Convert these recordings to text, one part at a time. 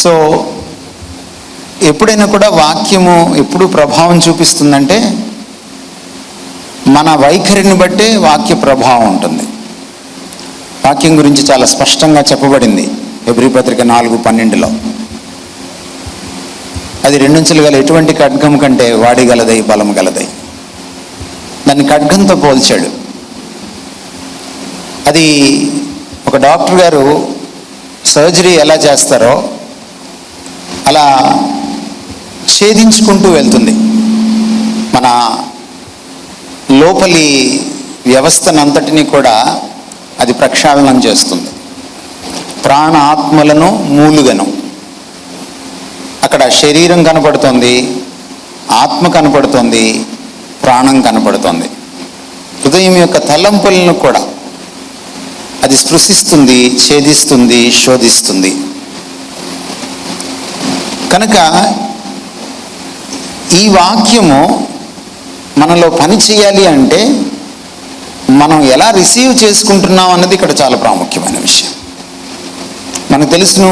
So ఎప్పుడైనా కూడా వాక్యము ఎప్పుడు ప్రభావం చూపిస్తుందంటే మన వైఖరిని బట్టే వాక్య ప్రభావం ఉంటుంది. వాక్యం గురించి చాలా స్పష్టంగా చెప్పబడింది హెబ్రీ పత్రిక 4:12లో. అది రెండంచులు గల ఎటువంటి ఖడ్గం కంటే వాడిగలదై బలం గలదై. దాన్ని ఖడ్గంతో పోల్చాడు. అది ఒక డాక్టర్ గారు సర్జరీ ఎలా చేస్తారో అలా ఛేదించుకుంటూ వెళ్తుంది మన లోపలి వ్యవస్థనంతటినీ కూడా. అది ప్రక్షాళనం చేస్తుంది, ప్రాణ ఆత్మలను మూలుగను. అక్కడ శరీరం కనపడుతుంది, ఆత్మ కనపడుతుంది, ప్రాణం కనపడుతుంది. హృదయం యొక్క తలంపులను కూడా అది స్పృశిస్తుంది, ఛేదిస్తుంది, శోధిస్తుంది. కనుక ఈ వాక్యము మనలో పని చేయాలి అంటే మనం ఎలా రిసీవ్ చేసుకుంటున్నాం అన్నది ఇక్కడ చాలా ప్రాముఖ్యమైన విషయం. మనకు తెలుసును,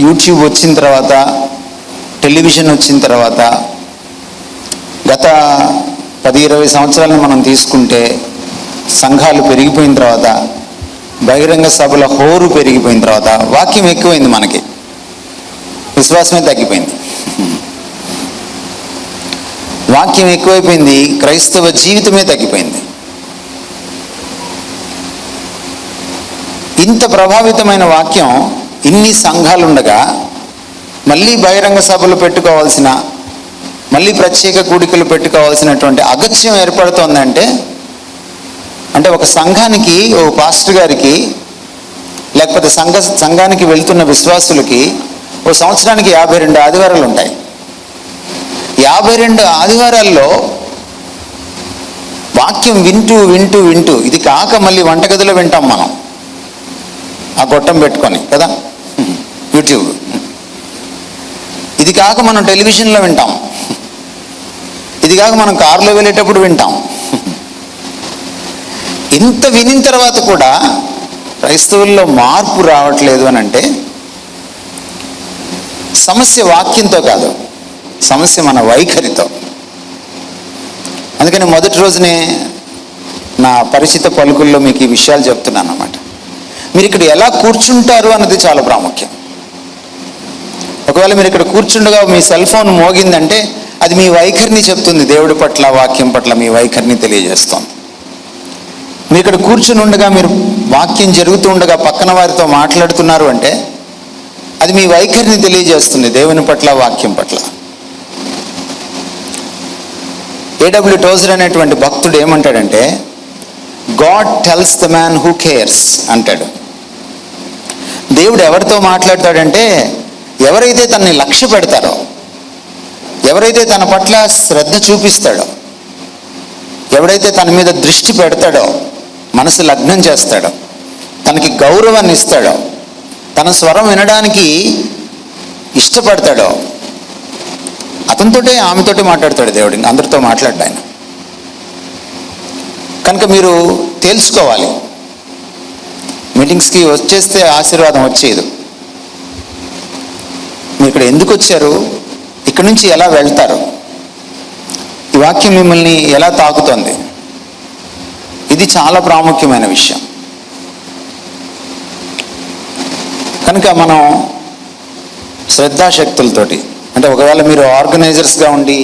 యూట్యూబ్ వచ్చిన తర్వాత, టెలివిజన్ వచ్చిన తర్వాత, గత 10-20 సంవత్సరాలను మనం తీసుకుంటే సంఘాలు పెరిగిపోయిన తర్వాత, బహిరంగ సభల హోరు పెరిగిపోయిన తర్వాత వాక్యం ఎక్కువైంది, మనకి విశ్వాసమే తగ్గిపోయింది. వాక్యం ఎక్కువైపోయింది, క్రైస్తవ జీవితమే తగ్గిపోయింది. ఇంత ప్రభావితమైన వాక్యం ఇన్ని సంఘాలుండగా మళ్ళీ బహిరంగ సభలు పెట్టుకోవాల్సిన, మళ్ళీ ప్రత్యేక కూడికలు పెట్టుకోవాల్సినటువంటి అగత్యం ఏర్పడుతోందంటే, అంటే ఒక సంఘానికి, ఒక పాస్టర్ గారికి, లేకపోతే సంఘానికి వెళ్తున్న విశ్వాసులకి ఓ సంవత్సరానికి 52 ఆదివారాలు ఉంటాయి. 52 ఆదివారాల్లో వాక్యం వింటూ వింటూ వింటూ, ఇది కాక మళ్ళీ వంటగదిలో వింటాం మనం, ఆ గొట్టం పెట్టుకొని కదా, యూట్యూబ్. ఇది కాక మనం టెలివిజన్లో వింటాం, ఇది కాక మనం కారులో వెళ్ళేటప్పుడు వింటాం. ఇంత వినిన తర్వాత కూడా క్రైస్తవుల్లో మార్పు రావట్లేదు అని అంటే సమస్య వాక్యంతో కాదు, సమస్య మన వైఖరితో. అందుకని మొదటి రోజునే నా పరిచిత పలుకుల్లో మీకు ఈ విషయాలు చెప్తున్నాను అన్నమాట. మీరు ఇక్కడ ఎలా కూర్చుంటారు అన్నది చాలా ప్రాముఖ్యం. ఒకవేళ మీరు ఇక్కడ కూర్చుండగా మీ సెల్ ఫోన్ మోగిందంటే అది మీ వైఖరిని చెప్తుంది, దేవుడి పట్ల, వాక్యం పట్ల మీ వైఖరిని తెలియజేస్తుంది. మీరు ఇక్కడ కూర్చుని ఉండగా, మీరు వాక్యం జరుగుతూ ఉండగా పక్కన వారితో మాట్లాడుతున్నారు అంటే అది మీ వైఖరిని తెలియజేస్తుంది, దేవుని పట్ల, వాక్యం పట్ల. A.W. టోజర్ అనేటువంటి భక్తుడు ఏమంటాడంటే, God tells the man who cares అంటాడు. దేవుడు ఎవరితో మాట్లాడతాడంటే, ఎవరైతే తనని లక్ష్య పెడతారో, ఎవరైతే తన పట్ల శ్రద్ధ చూపిస్తాడో, ఎవడైతే తన మీద దృష్టి పెడతాడో, మనసు లగ్నం చేస్తాడో, తనకి గౌరవాన్ని ఇస్తాడో, తన స్వరం వినడానికి ఇష్టపడతాడో, అతనితోటే ఆమెతోటే మాట్లాడతాడు దేవుడు, అందరితో మాట్లాడ్డా ఆయన. కనుక మీరు తెలుసుకోవాలి, మీటింగ్స్కి వచ్చేస్తే ఆశీర్వాదం వచ్చేది. మీరు ఇక్కడ ఎందుకు వచ్చారు, ఇక్కడ నుంచి ఎలా వెళ్తారు, ఈ వాక్యం మిమ్మల్ని ఎలా తాకుతోంది, ఇది చాలా ప్రాముఖ్యమైన విషయం. కనుక మనం శ్రద్ధాశక్తులతోటి, అంటే ఒకవేళ మీరు ఆర్గనైజర్స్గా ఉండి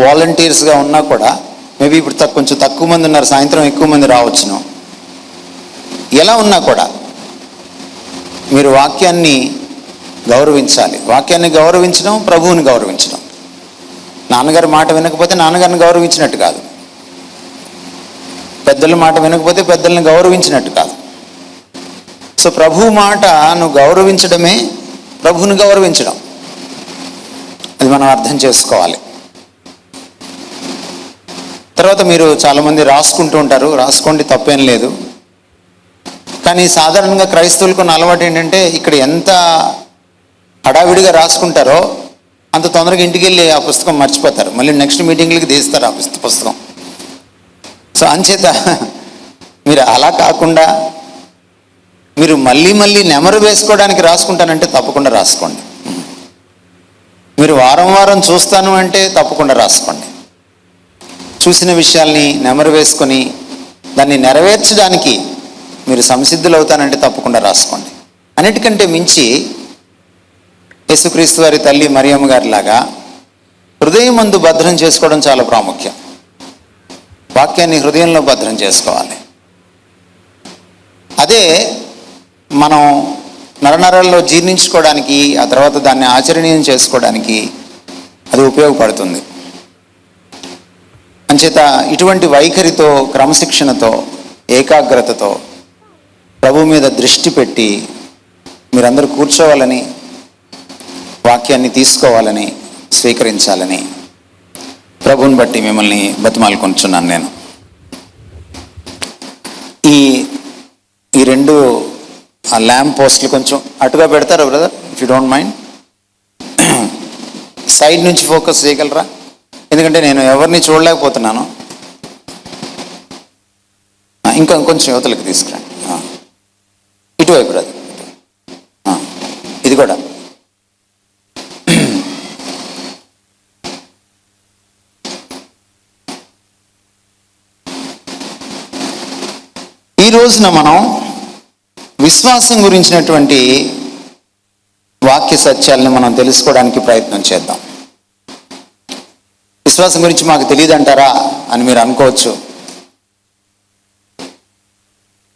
వాలంటీర్స్గా ఉన్నా కూడా, మేబీ ఇప్పుడు కొంచెం తక్కువ మంది ఉన్నారు, సాయంత్రం ఎక్కువ మంది రావచ్చును, ఎలా ఉన్నా కూడా మీరు వాక్యాన్ని గౌరవించాలి. వాక్యాన్ని గౌరవించడం, ప్రభువుని గౌరవించడం. నాన్నగారి మాట వినకపోతే నాన్నగారిని గౌరవించినట్టు కాదు, పెద్దల మాట వినకపోతే పెద్దల్ని గౌరవించినట్టు కాదు. సో ప్రభు మాట నువ్వు గౌరవించడమే ప్రభువుని గౌరవించడం. అది మనం అర్థం చేసుకోవాలి. తర్వాత మీరు చాలామంది రాసుకుంటూ ఉంటారు, రాసుకోండి, తప్పేం లేదు. కానీ సాధారణంగా క్రైస్తవులకు ఉన్న అలవాటు ఏంటంటే, ఇక్కడ ఎంత హడావిడిగా రాసుకుంటారో అంత తొందరగా ఇంటికి వెళ్ళి ఆ పుస్తకం మర్చిపోతారు, మళ్ళీ నెక్స్ట్ మీటింగ్లకి తీస్తారు ఆ పుస్తకం. సో అంచేత మీరు అలా కాకుండా మీరు మళ్ళీ మళ్ళీ నెమరు వేసుకోవడానికి రాసుకుంటానంటే తప్పకుండా రాసుకోండి. మీరు వారం వారం చూస్తాను అంటే తప్పకుండా రాసుకోండి. చూసిన విషయాల్ని నెమరు వేసుకొని దాన్ని నెరవేర్చడానికి మీరు సంసిద్ధులు అవుతానంటే తప్పకుండా రాసుకోండి. అన్నిటికంటే మించి యేసుక్రీస్తు వారి తల్లి మరియమ్మ గారి లాగా హృదయమందు భద్రం చేసుకోవడం చాలా ప్రాముఖ్యం. వాక్యాన్ని హృదయంలో భద్రం చేసుకోవాలి. అదే మనం నరనరాల్లో జీర్ణించుకోవడానికి, ఆ తర్వాత దాన్ని ఆచరణీయం చేసుకోవడానికి అది ఉపయోగపడుతుంది. అంచేత ఇటువంటి వైఖరితో, క్రమశిక్షణతో, ఏకాగ్రతతో ప్రభు మీద దృష్టి పెట్టి మీరందరూ కూర్చోవాలని, వాక్యాన్ని తీసుకోవాలని, స్వీకరించాలని ప్రభువుని బట్టి మిమ్మల్ని బతిమాలుకొంటున్నాను. నేను ఈ రెండు ల్యాంప్ పోస్టులు కొంచెం అటుగా పెడతారా brother, if you don't mind? Side నుంచి ఫోకస్ చేయగలరా? ఎందుకంటే నేను ఎవరిని చూడలేకపోతున్నాను. ఇంకా కొంచెం యువతలకు తీసుకురండి. ఇటువైపు బ్రదర్, ఇది కూడా. ఈ రోజున మనం విశ్వాసం గురించినటువంటి వాక్య సత్యాలను మనం తెలుసుకోవడానికి ప్రయత్నం చేద్దాం. విశ్వాసం గురించి మాకు తెలియదు అంటారా అని మీరు అనుకోవచ్చు.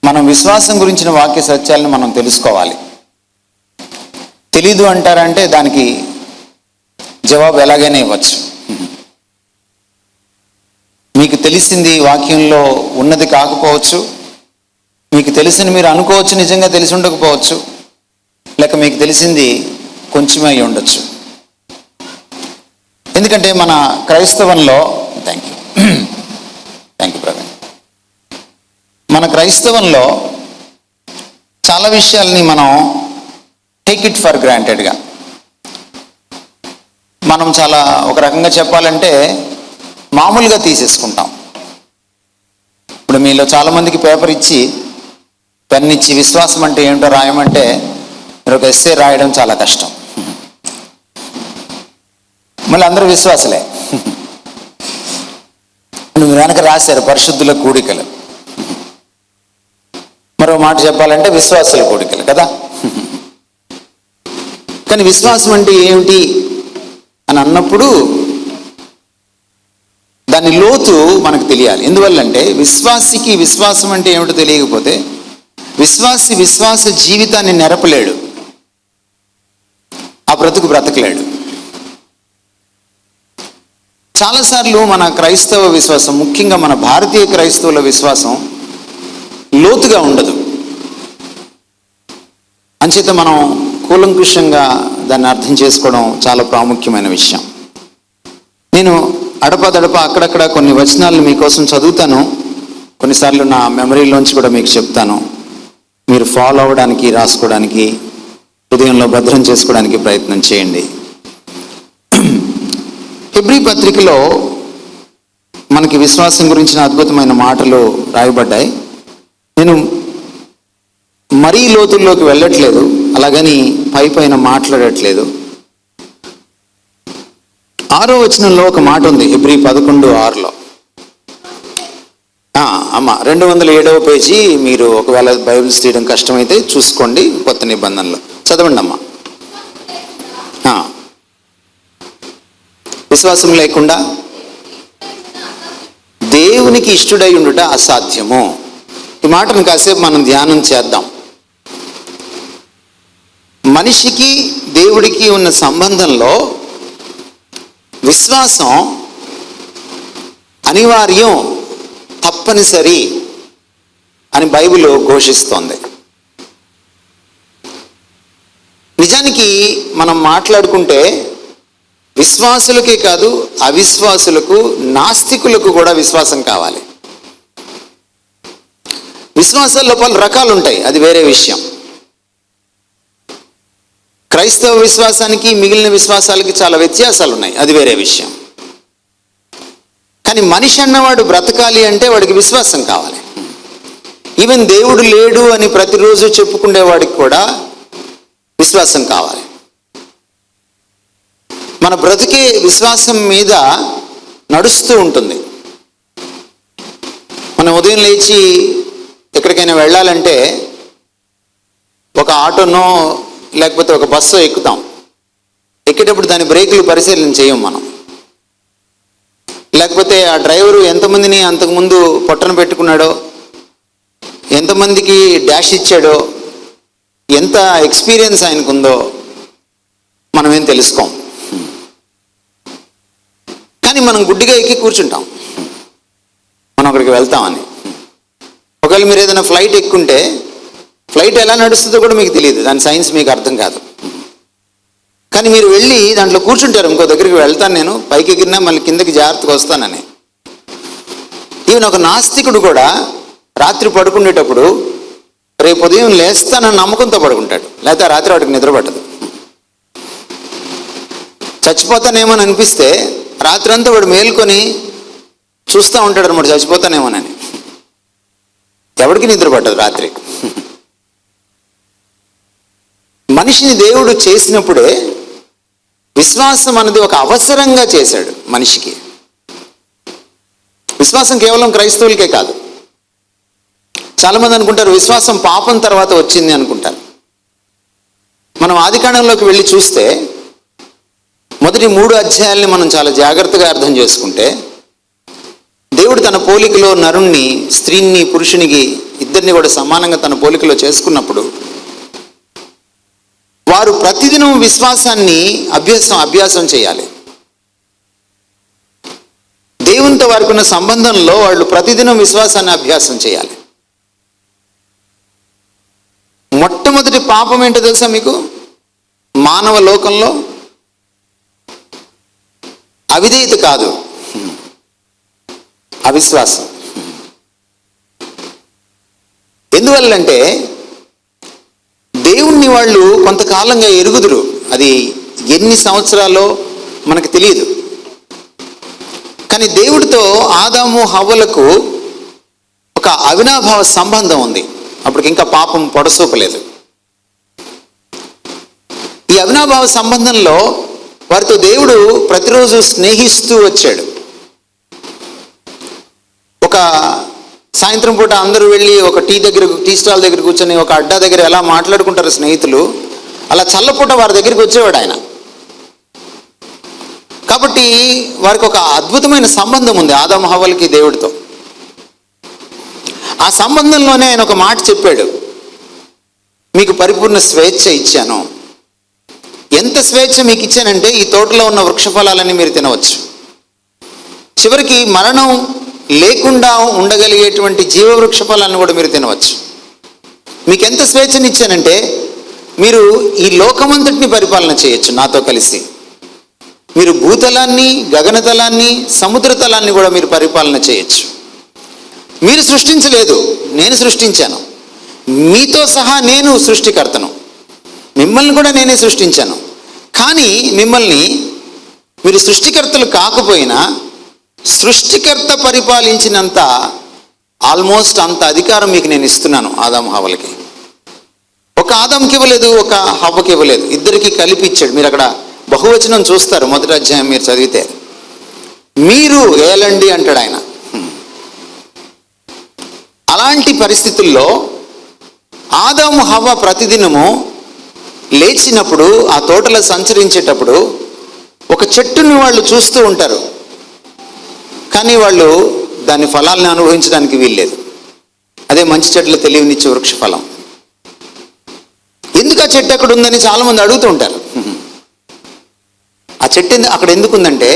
మనం విశ్వాసం గురించిన వాక్య సత్యాలను మనం తెలుసుకోవాలి. తెలీదు అంటారంటే దానికి జవాబు ఎలాగైనా ఇవ్వచ్చు. మీకు తెలిసింది వాక్యంలో ఉన్నది కాకపోవచ్చు, మీకు తెలిసిన మీరు అనుకోవచ్చు నిజంగా తెలిసి ఉండకపోవచ్చు, లేక మీకు తెలిసింది కొంచెమే అయి ఉండొచ్చు. ఎందుకంటే మన క్రైస్తవంలో థ్యాంక్ యూ ప్రవీణ్, మన క్రైస్తవంలో చాలా విషయాల్ని మనం టేక్ ఇట్ ఫర్ గ్రాంటెడ్గా, మనం చాలా ఒక రకంగా చెప్పాలంటే మామూలుగా తీసేసుకుంటాం. ఇప్పుడు మీలో చాలామందికి పేపర్ ఇచ్చి, పెన్ ఇచ్చి విశ్వాసం అంటే ఏంటో రాయమంటే మీరు ఒక ఎస్సే రాయడం చాలా కష్టం. మళ్ళీ అందరూ విశ్వాసులే. నువ్వు వెనక రాశారు పరిశుద్ధుల కూడికలు. మరో మాట చెప్పాలంటే విశ్వాసుల కూడికలు కదా. కానీ విశ్వాసం అంటే ఏమిటి అని అన్నప్పుడు దాని లోతు మనకు తెలియాలి. ఎందువల్లంటే విశ్వాసికి విశ్వాసం అంటే ఏమిటో తెలియకపోతే విశ్వాసి విశ్వాస జీవితాన్ని నెరపలేడు, ఆ బ్రతకలేడు. చాలాసార్లు మన క్రైస్తవ విశ్వాసం, ముఖ్యంగా మన భారతీయ క్రైస్తవుల విశ్వాసం లోతుగా ఉండదు. అంచేత మనం కూలంకుషంగా దాన్ని అర్థం చేసుకోవడం చాలా ప్రాముఖ్యమైన విషయం. నేను అడపదడప అక్కడక్కడ కొన్ని వచనాలను మీకోసం చదువుతాను, కొన్నిసార్లు నా మెమరీలోంచి కూడా మీకు చెప్తాను. మీరు ఫాలో అవ్వడానికి, రాసుకోవడానికి, హృదయంలో భద్రం చేసుకోవడానికి ప్రయత్నం చేయండి. హెబ్రీ పత్రికలో మనకి విశ్వాసం గురించిన అద్భుతమైన మాటలు రాయబడ్డాయి. నేను మరీ లోతుల్లోకి వెళ్ళట్లేదు, అలాగని పైన మాట్లాడట్లేదు. 6వ వచనంలో ఒక మాట ఉంది, హెబ్రీ 11:6లో. అమ్మ 207వ పేజీ, మీరు ఒకవేళ బైబిల్స్ తీయడం కష్టమైతే చూసుకోండి, కొత్త నిబంధనలో చదవండి అమ్మా. విశ్వాసం లేకుండా దేవునికి ఇష్టుడై ఉండుట అసాధ్యము. ఈ మాటను కాసేపు మనం ధ్యానం చేద్దాం. మనిషికి దేవుడికి ఉన్న సంబంధంలో విశ్వాసం అనివార్యం, తప్పనిసరి అని బైబిల్ ఘోషిస్తోంది. నిజానికి మనం మాట్లాడుకుంటే విశ్వాసులకే కాదు, అవిశ్వాసులకు, నాస్తికులకు కూడా విశ్వాసం కావాలి. విశ్వాసాల్లో పలు రకాలు ఉంటాయి, అది వేరే విషయం. క్రైస్తవ విశ్వాసానికి మిగిలిన విశ్వాసాలకి చాలా వ్యత్యాసాలు ఉన్నాయి, అది వేరే విషయం. కానీ మనిషి అన్నవాడు బ్రతకాలి అంటే వాడికి విశ్వాసం కావాలి. ఈవెన్ దేవుడు లేడు అని ప్రతిరోజు చెప్పుకునేవాడికి కూడా విశ్వాసం కావాలి. మన బ్రతికే విశ్వాసం మీద నడుస్తూ ఉంటుంది. మనం ఉదయం లేచి ఎక్కడికైనా వెళ్ళాలంటే ఒక ఆటోనో లేకపోతే ఒక బస్సో ఎక్కుతాం. ఎక్కేటప్పుడు దాని బ్రేకులు పరిశీలన చేయం మనం. లేకపోతే ఆ డ్రైవరు ఎంతమందిని అంతకుముందు పొట్టన పెట్టుకున్నాడో, ఎంతమందికి డాష్ ఇచ్చాడో, ఎంత ఎక్స్పీరియన్స్ ఆయనకుందో మనమేం తెలుసుకోం. కానీ మనం గుడ్డిగా ఎక్కి కూర్చుంటాం మనం అక్కడికి వెళ్తామని. ఒకవేళ మీరు ఏదైనా ఫ్లైట్ ఎక్కుంటే ఫ్లైట్ ఎలా నడుస్తుందో కూడా మీకు తెలియదు, దాని సైన్స్ మీకు అర్థం కాదు. కానీ మీరు వెళ్ళి దాంట్లో కూర్చుంటారు, ఇంకో దగ్గరికి వెళ్తాను నేను, పైకి ఎగిరినా మళ్ళీ కిందకి జాగ్రత్తగా వస్తానని. ఈవెన్ ఒక నాస్తికుడు కూడా రాత్రి పడుకునేటప్పుడు రేపు ఉదయం లేస్తానని నమ్మకంతో పడుకుంటాడు, లేకపోతే రాత్రి వాడికి నిద్ర పట్టదు. చచ్చిపోతానేమోని అనిపిస్తే రాత్రి అంతా వాడు మేల్కొని చూస్తూ ఉంటాడు అనమాట, చచ్చిపోతానేమోనని. ఎవరికి నిద్ర పట్టదు రాత్రి. మనిషిని దేవుడు చేసినప్పుడే విశ్వాసం అన్నది ఒక అవసరంగా చేశాడు మనిషికి. విశ్వాసం కేవలం క్రైస్తవులకే కాదు. చాలామంది అనుకుంటారు విశ్వాసం పాపం తర్వాత వచ్చింది అనుకుంటారు. మనం ఆదికాండంలోకి వెళ్ళి చూస్తే మొదటి 3 అధ్యాయాల్ని మనం చాలా జాగ్రత్తగా అర్థం చేసుకుంటే, దేవుడు తన పోలికలో నరుణ్ణి, స్త్రీని, పురుషునికి ఇద్దరిని కూడా సమానంగా తన పోలికలో చేసుకున్నప్పుడు వారు ప్రతిదినం విశ్వాసాన్ని అభ్యాసం చేయాలి. దేవునితో వారికి ఉన్న సంబంధంలో వాళ్ళు ప్రతిదినం విశ్వాసాన్ని అభ్యాసం చేయాలి. మొట్టమొదటి పాపం ఏంటో తెలుసా మీకు? మానవ లోకంలో అవిధేయత కాదు, అవిశ్వాసం. ఎందువల్లంటే దేవుణ్ణి వాళ్ళు కొంతకాలంగా ఎరుగుదురు, అది ఎన్ని సంవత్సరాలో మనకు తెలియదు. కానీ దేవుడితో ఆదాము హవ్వలకు ఒక అవినాభావ సంబంధం ఉంది. అప్పటికి ఇంకా పాపం పొడసూపలేదు. ఈ అవినాభావ సంబంధంలో వారితో దేవుడు ప్రతిరోజు స్నేహిస్తూ వచ్చాడు. ఒక సాయంత్రం పూట అందరూ వెళ్ళి ఒక టీ స్టాల్ దగ్గర కూర్చొని ఒక అడ్డా దగ్గర ఎలా మాట్లాడుకుంటారు స్నేహితులు, అలా చల్లపూట వారి దగ్గరికి వచ్చేవాడు ఆయన. కాబట్టి వారికి ఒక అద్భుతమైన సంబంధం ఉంది ఆదాము హవ్వలకి దేవుడితో. ఆ సంబంధంలోనే ఆయన ఒక మాట చెప్పాడు, మీకు పరిపూర్ణ స్వేచ్ఛ ఇచ్చాను. ఎంత స్వేచ్ఛ మీకు ఇచ్చానంటే ఈ తోటలో ఉన్న వృక్షఫలాలన్నీ మీరు తినవచ్చు. చివరికి మరణం లేకుండా ఉండగలిగేటువంటి జీవవృక్ష ఫలాన్ని కూడా మీరు తినవచ్చు. మీకు ఎంత స్వేచ్ఛని ఇచ్చానంటే మీరు ఈ లోకమంతటిని పరిపాలన చేయొచ్చు నాతో కలిసి. మీరు భూతలాన్ని, గగనతలాన్ని, సముద్రతలాన్ని కూడా మీరు పరిపాలన చేయొచ్చు. మీరు సృష్టించలేదు, నేను సృష్టించాను. మీతో సహా నేను సృష్టికర్తను, మిమ్మల్ని కూడా నేనే సృష్టించాను. కానీ మిమ్మల్ని మీరు సృష్టికర్తలు కాకపోయినా సృష్టికర్త పరిపాలించినంత ఆల్మోస్ట్ అంత అధికారం మీకు నేను ఇస్తున్నాను ఆదాము హవ్వలకి. ఒక ఆదాంకి ఇవ్వలేదు, ఒక హవ్వకి ఇవ్వలేదు, ఇద్దరికి కలిపి ఇచ్చాడు. మీరు అక్కడ బహువచనం చూస్తారు, మొదటి అధ్యాయం మీరు చదివితే. మీరు ఏలండి అంటాడు ఆయన. అలాంటి పరిస్థితుల్లో ఆదాము హవ్వ ప్రతిదినము లేచినప్పుడు ఆ తోటలో సంచరించేటప్పుడు ఒక చెట్టుని వాళ్ళు చూస్తూ ఉంటారు, కానీ వాళ్ళు దాని ఫలాలను అనుభవించడానికి వీల్లేదు. అదే మంచి చెట్లు తెలివినిచ్చే వృక్ష ఫలం. ఎందుకు ఆ చెట్టు అక్కడ ఉందని చాలామంది అడుగుతూ ఉంటారు. ఆ చెట్టు అక్కడ ఎందుకు ఉందంటే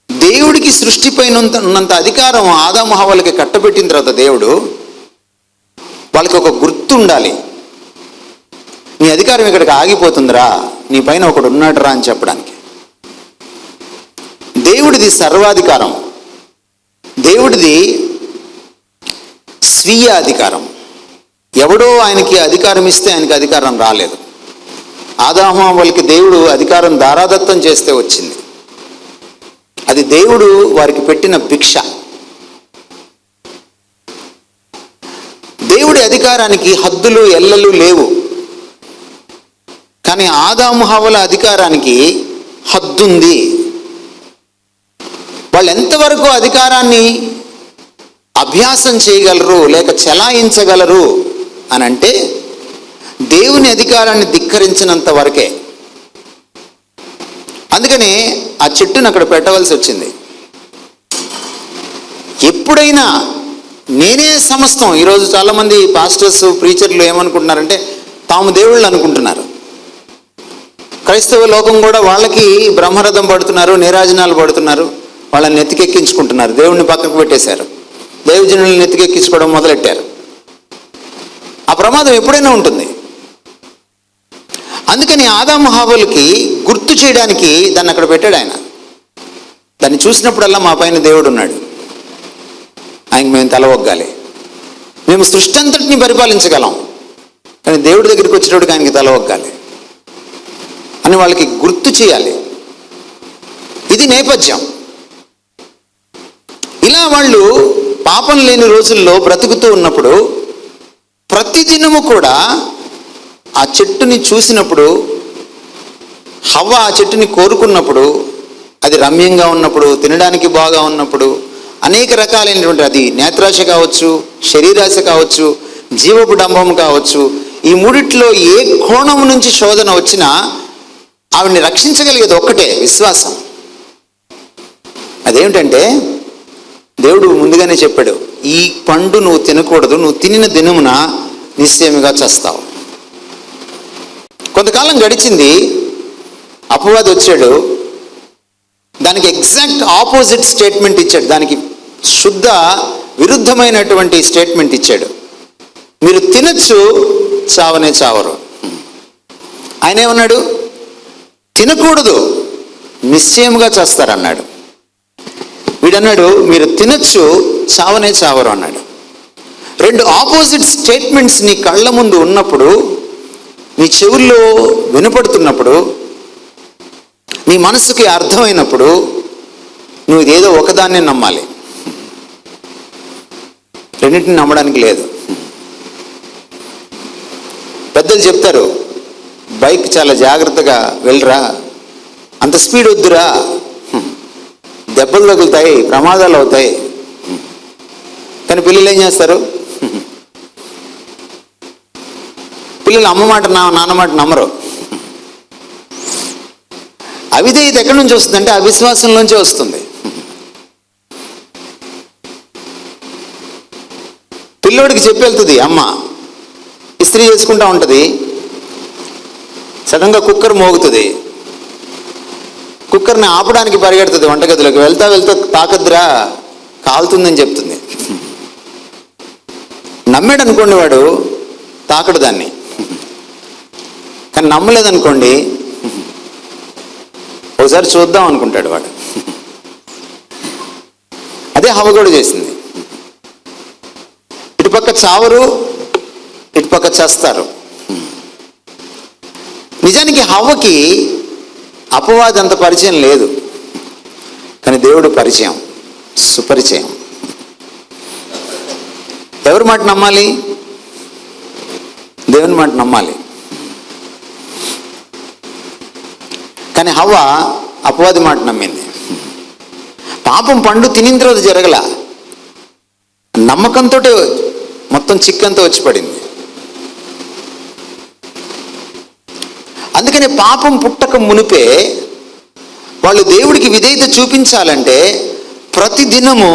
దేవుడికి సృష్టిపైన ఉన్నంత అధికారం ఆదాము హవ్వలకి కట్టబెట్టిన తర్వాత దేవుడు వాళ్ళకి ఒక గుర్తు ఉండాలి. నీ అధికారం ఇక్కడికి ఆగిపోతుందిరా, నీ పైన ఒకడు ఉన్నాడురా అని చెప్పడానికి. దేవుడిది సర్వాధికారం, దేవుడిది స్వీయ అధికారం. ఎవడో ఆయనకి అధికారం ఇస్తే ఆయనకి అధికారం రాలేదు. ఆదాము హవ్వలకి దేవుడు అధికారం దారాదత్తం చేస్తే వచ్చింది. అది దేవుడు వారికి పెట్టిన భిక్ష. దేవుడి అధికారానికి హద్దులు ఎల్లలు లేవు. కానీ ఆదాము హవ్వల అధికారానికి హద్దుంది. వాళ్ళు ఎంతవరకు అధికారాన్ని అభ్యాసం చేయగలరు లేక చెలాయించగలరు అని అంటే దేవుని అధికారాన్ని ధిక్కరించినంత వరకే. అందుకని ఆ చెట్టును అక్కడ పెట్టవలసి వచ్చింది. ఎప్పుడైనా నేనే సమస్తం. ఈరోజు చాలామంది పాస్టర్స్, ప్రీచర్లు ఏమనుకుంటున్నారంటే తాము దేవుళ్ళు అనుకుంటున్నారు. క్రైస్తవ లోకం కూడా వాళ్ళకి బ్రహ్మరథం పడుతున్నారు, నీరాజనాలు పడుతున్నారు, వాళ్ళని నెత్తికెక్కించుకుంటున్నారు. దేవుడిని పక్కకు పెట్టేశారు, దైవజనుల్ని నెత్తికెక్కించుకోవడం మొదలెట్టారు. ఆ ప్రమాదం ఎప్పుడైనా ఉంటుంది. అందుకని ఆదాము హవ్వలకి గుర్తు చేయడానికి దాన్ని అక్కడ పెట్టాడు ఆయన. దాన్ని చూసినప్పుడల్లా మా పైన దేవుడు ఉన్నాడు, ఆయనకి మేము తల ఒగ్గాలి. మేము సృష్టి అంతటిని పరిపాలించగలం, కానీ దేవుడి దగ్గరికి వచ్చేటప్పుడు ఆయనకి తల ఒగ్గాలి అని వాళ్ళకి గుర్తు చేయాలి. ఇది నేపథ్యం. ఇలా వాళ్ళు పాపం లేని రోజుల్లో బ్రతుకుతూ ఉన్నప్పుడు ప్రతిదినము కూడా ఆ చెట్టుని చూసినప్పుడు, హవ్వ ఆ చెట్టుని కోరుకున్నప్పుడు, అది రమ్యంగా ఉన్నప్పుడు, తినడానికి బాగా ఉన్నప్పుడు, అనేక రకాలైనటువంటి, అది నేత్రాశ కావచ్చు, శరీరాశ కావచ్చు, జీవపు డంబం కావచ్చు, ఈ మూడిట్లో ఏ కోణం నుంచి శోధన వచ్చినా ఆవిడ్ని రక్షించగలిగేది ఒక్కటే, విశ్వాసం. అదేమిటంటే దేవుడు ముందుగానే చెప్పాడు, ఈ పండు నువ్వు తినకూడదు, నువ్వు తినిన దినమున నిశ్చయముగా చస్తావు. కొంతకాలం గడిచింది, అపవాది వచ్చాడు, దానికి ఎగ్జాక్ట్ ఆపోజిట్ స్టేట్మెంట్ ఇచ్చాడు. దానికి శుద్ధ విరుద్ధమైనటువంటి స్టేట్మెంట్ ఇచ్చాడు. మీరు తినచ్చు, చావనే చావరు. ఆయన ఏమన్నాడు? తినకూడదు, నిశ్చయముగా చేస్తారన్నాడు. వీడన్నాడు మీరు తినచ్చు, చావనే చావరు అన్నాడు. రెండు ఆపోజిట్ స్టేట్మెంట్స్ నీ కళ్ళ ముందు ఉన్నప్పుడు, నీ చెవుల్లో వినపడుతున్నప్పుడు, నీ మనసుకి అర్థమైనప్పుడు నువ్వు ఇదేదో ఒకదాన్నే నమ్మాలి, రెండింటిని నమ్మడానికి లేదు. పెద్దలు చెప్తారు, బైక్ చాలా జాగ్రత్తగా వెళ్ళరా, అంత స్పీడ్ వద్దురా, దెబ్బలు తగులుతాయి, ప్రమాదాలు అవుతాయి. కానీ పిల్లలు ఏం చేస్తారు? పిల్లలు అమ్మ మాట నాన్న మాట నమ్మరు. అవిధేయత ఎక్కడి నుంచి వస్తుందంటే అవిశ్వాసంలోంచే వస్తుంది. పిల్లోడికి చెప్పి వెళ్తుంది అమ్మ, ఇస్త్రీ చేసుకుంటా ఉంటుంది, సడన్గా కుక్కర్ మోగుతుంది, కుక్కర్ని ఆపడానికి పరిగెడుతుంది వంటగదిలోకి, వెళ్తా వెళ్తా తాకద్దురా కాలుతుందని చెప్తుంది. నమ్మాడు అనుకోండి వాడు, తాకడు దాన్ని. కానీ నమ్మలేదనుకోండి, ఒకసారి చూద్దాం అనుకుంటాడు వాడు. అదే హవ్వ కూడా చేసింది. ఇటుపక్క చావరు, ఇటుపక్క చేస్తారు. నిజానికి హవ్వకి అపవాది అంత పరిచయం లేదు, కానీ దేవుడు పరిచయం, సుపరిచయం. ఎవరి మాట నమ్మాలి? దేవుని మాట నమ్మాలి. కానీ హవ్వ అపవాది మాట నమ్మింది. పాపం పండు తినిన తర్వాత జరగల, నమ్మకంతో మొత్తం చిక్కంతో వచ్చి పడింది. అందుకని పాపం పుట్టక మునిపే వాళ్ళు దేవుడికి విధేయత చూపించాలంటే ప్రతిదినము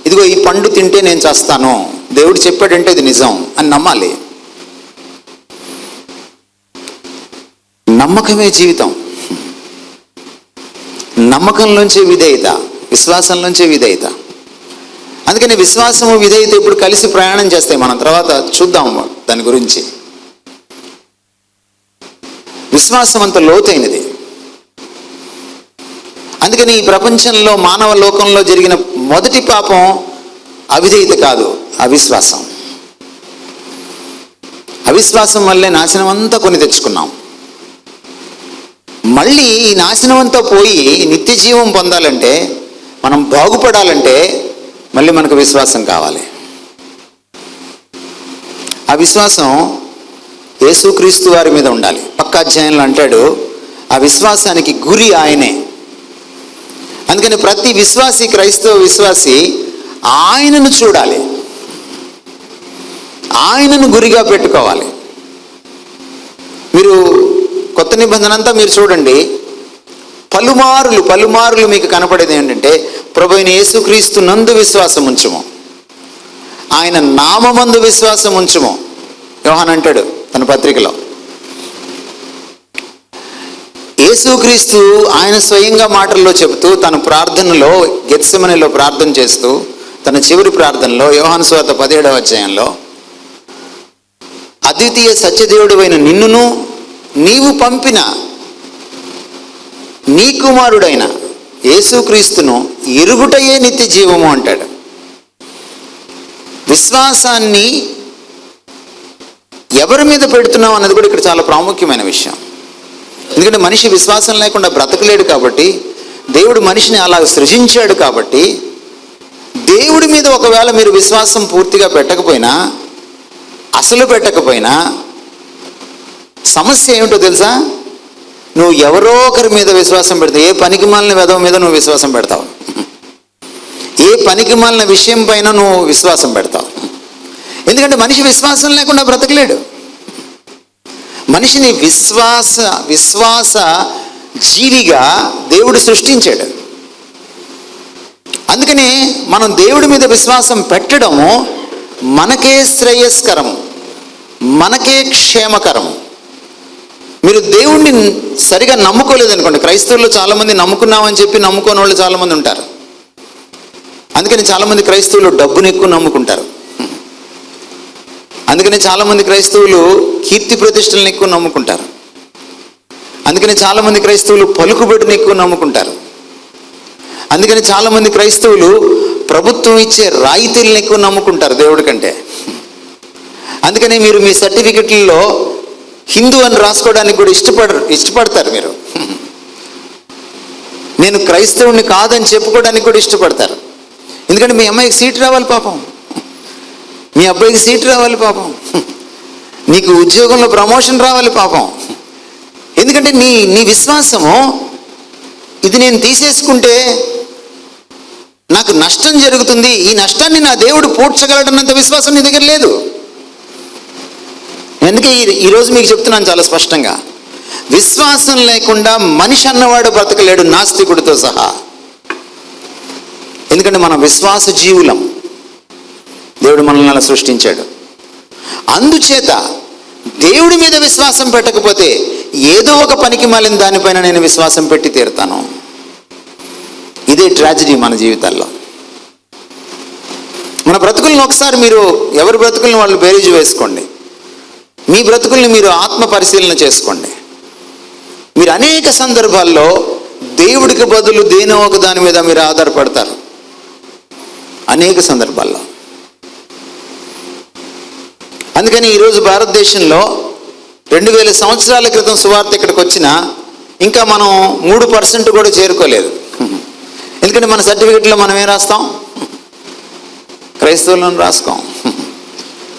ఇదిగో ఈ పండు తింటే నేను చేస్తాను, దేవుడు చెప్పాడంటే ఇది నిజం అని నమ్మాలి. నమ్మకమే జీవితం. నమ్మకంలోంచే విధేయత, విశ్వాసంలోంచే విధేయత. అందుకని విశ్వాసము విధేయత ఇప్పుడు కలిసి ప్రయాణం చేస్తాయి. మనం తర్వాత చూద్దాం దాని గురించి. విశ్వాసం అంత లోతైనది. అందుకని ఈ ప్రపంచంలో, మానవ లోకంలో జరిగిన మొదటి పాపం అవిధేయత కాదు, అవిశ్వాసం. అవిశ్వాసం వల్లే నాశనం అంతా కొని తెచ్చుకున్నాం. మళ్ళీ ఈ నాశనం అంతా పోయి నిత్య జీవం పొందాలంటే, మనం బాగుపడాలంటే మళ్ళీ మనకు విశ్వాసం కావాలి. ఆ విశ్వాసం యేసుక్రీస్తు వారి మీద ఉండాలి. పక్క అధ్యాయంలో అంటాడు, ఆ విశ్వాసానికి గురి ఆయనే. అందుకని ప్రతి విశ్వాసి, క్రైస్తవ విశ్వాసి ఆయనను చూడాలి, ఆయనను గురిగా పెట్టుకోవాలి. మీరు కొత్త నిబంధన అంతా మీరు చూడండి, పలుమారులు మీకు కనపడేది ఏంటంటే, ప్రభువైన యేసుక్రీస్తు నందు విశ్వాసం ఉంచుము, ఆయన నామమందు విశ్వాసం ఉంచుము. యోహాన్ అంటాడు తన పత్రికలో. యేసుక్రీస్తు ఆయన స్వయంగా మాటల్లో చెబుతూ తన ప్రార్థనలో, గెత్సెమనెలో ప్రార్థన చేస్తూ, తన చివరి ప్రార్థనలో యోహాను సువార్త 17వ అధ్యాయంలో, అద్వితీయ సత్యదేవుడైన నిన్నును నీవు పంపిన నీ కుమారుడైన యేసుక్రీస్తును ఎరుగుటయే నిత్య జీవము అంటాడు. విశ్వాసాన్ని ఎవరి మీద పెడుతున్నాం అన్నది కూడా ఇక్కడ చాలా ప్రాముఖ్యమైన విషయం. ఎందుకంటే మనిషి విశ్వాసం లేకుండా బ్రతకలేడు కాబట్టి, దేవుడు మనిషిని అలా సృజించాడు కాబట్టి, దేవుడి మీద ఒకవేళ మీరు విశ్వాసం పూర్తిగా పెట్టకపోయినా, అసలు పెట్టకపోయినా, సమస్య ఏమిటో తెలుసా? నువ్వు ఎవరో ఒకరి మీద విశ్వాసం పెడతావు. ఏ పనికిమాలిన వెధవ మీద నువ్వు విశ్వాసం పెడతావు, ఏ పనికిమాలిన విషయం పైన నువ్వు విశ్వాసం పెడతావు. ఎందుకంటే మనిషి విశ్వాసం లేకుండా బ్రతకలేడు. మనిషిని విశ్వాస జీవిగా దేవుడు సృష్టించాడు. అందుకని మనం దేవుడి మీద విశ్వాసం పెట్టడము మనకే శ్రేయస్కరము, మనకే క్షేమకరము. మీరు దేవుణ్ణి సరిగా నమ్ముకోలేదనుకోండి, క్రైస్తవుల్లో చాలామంది నమ్ముకున్నామని చెప్పి నమ్ముకోని వాళ్ళు చాలామంది ఉంటారు. అందుకని చాలామంది క్రైస్తవులు డబ్బును ఎక్కువ నమ్ముకుంటారు. అందుకని చాలామంది క్రైస్తవులు కీర్తి ప్రతిష్టలను ఎక్కువ నమ్ముకుంటారు. అందుకని చాలామంది క్రైస్తవులు పలుకుబడిని ఎక్కువ నమ్ముకుంటారు. అందుకని చాలామంది క్రైస్తవులు ప్రభుత్వం ఇచ్చే రాయితీలను ఎక్కువ నమ్ముకుంటారు దేవుడి కంటే. అందుకని మీరు మీ సర్టిఫికెట్లలో హిందూ అని రాసుకోవడానికి కూడా ఇష్టపడతారు. మీరు నేను క్రైస్తవుని కాదని చెప్పుకోవడానికి కూడా ఇష్టపడతారు. ఎందుకంటే మీ అమ్మాయికి సీట్ రావాలి పాపం, మీ అబ్బాయికి సీట్ రావాలి పాపం, నీకు ఉద్యోగంలో ప్రమోషన్ రావాలి పాపం. ఎందుకంటే నీ విశ్వాసము, ఇది నేను తీసేసుకుంటే నాకు నష్టం జరుగుతుంది, ఈ నష్టాన్ని నా దేవుడు పూడ్చగలడన్నంత విశ్వాసం నీ దగ్గర లేదు. అందుకే ఈరోజు మీకు చెప్తున్నాను చాలా స్పష్టంగా, విశ్వాసం లేకుండా మనిషి అన్నవాడు బ్రతకలేడు, నాస్తికుడితో సహా. ఎందుకంటే మనం విశ్వాస జీవులం, దేవుడు మనల్ని అలా సృష్టించాడు. అందుచేత దేవుడి మీద విశ్వాసం పెట్టకపోతే ఏదో ఒక పనికి మాలిన దానిపైన నేను విశ్వాసం పెట్టి తీరుతాను. ఇదే ట్రాజడీ మన జీవితాల్లో. మన బ్రతుకులను ఒకసారి మీరు ఎవరి బ్రతుకులను వాళ్ళు బేరీజు వేసుకోండి, మీ బ్రతుకుల్ని మీరు ఆత్మ పరిశీలన చేసుకోండి. మీరు అనేక సందర్భాల్లో దేవుడికి బదులు దేనో ఒక దాని మీద మీరు ఆధారపడతారు. అనేక సందర్భాల్లో. అందుకని ఈరోజు భారతదేశంలో 2000 సంవత్సరాల క్రితం సువార్త ఇక్కడికి వచ్చినా ఇంకా మనం 3% కూడా చేరుకోలేదు. ఎందుకంటే మన సర్టిఫికెట్లో మనం ఏం రాస్తాం? క్రైస్తవులను రాసుకోం.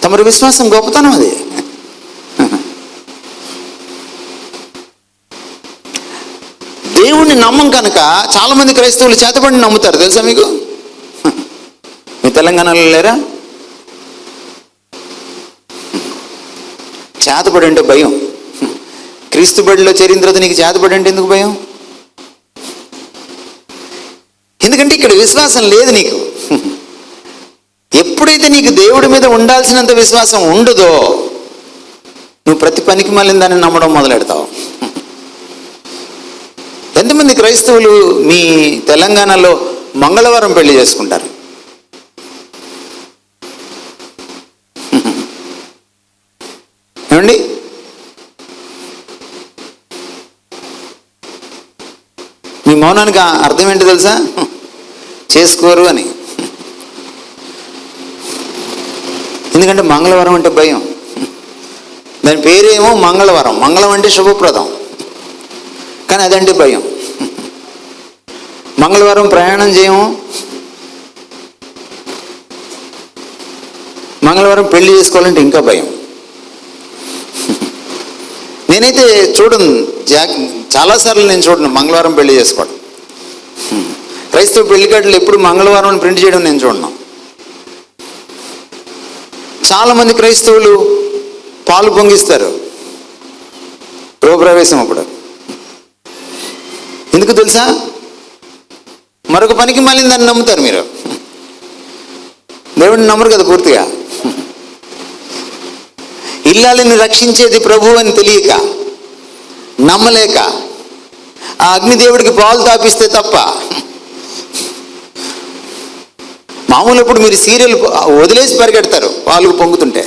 తమరి విశ్వాసం గొప్పతనం అది. దేవుణ్ణి నమ్మం కనుక చాలామంది క్రైస్తవులు చేతబడిని నమ్ముతారు. తెలుసా మీకు? మీ తెలంగాణలో లేరా? చేతబడి అంటే భయం. క్రీస్తు బడిలో చేరిన తర్వాత నీకు చేతబడి అంటే ఎందుకు భయం? ఎందుకంటే ఇక్కడ విశ్వాసం లేదు నీకు. ఎప్పుడైతే నీకు దేవుడి మీద ఉండాల్సినంత విశ్వాసం ఉండదో, నువ్వు ప్రతి పనికి మళ్ళీ దాన్ని నమ్మడం మొదలెడతావు. ఎంతమంది క్రైస్తవులు మీ తెలంగాణలో మంగళవారం పెళ్లి చేసుకుంటారు? ఏమండి? మీ మౌనానికి అర్థం ఏంటి తెలుసా? చేసుకోరు అని. ఎందుకంటే మంగళవారం అంటే భయం. దాని పేరేమో మంగళవారం. మంగళం అంటే శుభప్రదం, కానీ అదంటే భయం. మంగళవారం ప్రయాణం చేయము, మంగళవారం పెళ్లి చేసుకోవాలంటే ఇంకా భయం. నేనైతే చూడండి, చాలాసార్లు నేను చూడను మంగళవారం పెళ్లి చేసుకోవడం. క్రైస్తవ పెళ్లి కార్డులు ఎప్పుడు మంగళవారం ప్రింట్ చేయడం నేను చూడను. చాలామంది క్రైస్తవులు పాలు పొంగిస్తారు గృహప్రవేశం అప్పుడు. ఎందుకు తెలుసా? మరొక పనికి మళ్ళీ దాన్ని నమ్ముతారు. మీరు దేవుడిని నమ్మరు కదా పూర్తిగా. ఇల్లాలిని రక్షించేది ప్రభు అని తెలియక, నమ్మలేక ఆ అగ్నిదేవుడికి పాలు తాపిస్తే తప్ప. మామూలు ఇప్పుడు మీరు సీరియల్ వదిలేసి పరిగెడతారు పాలు పొంగుతుంటే,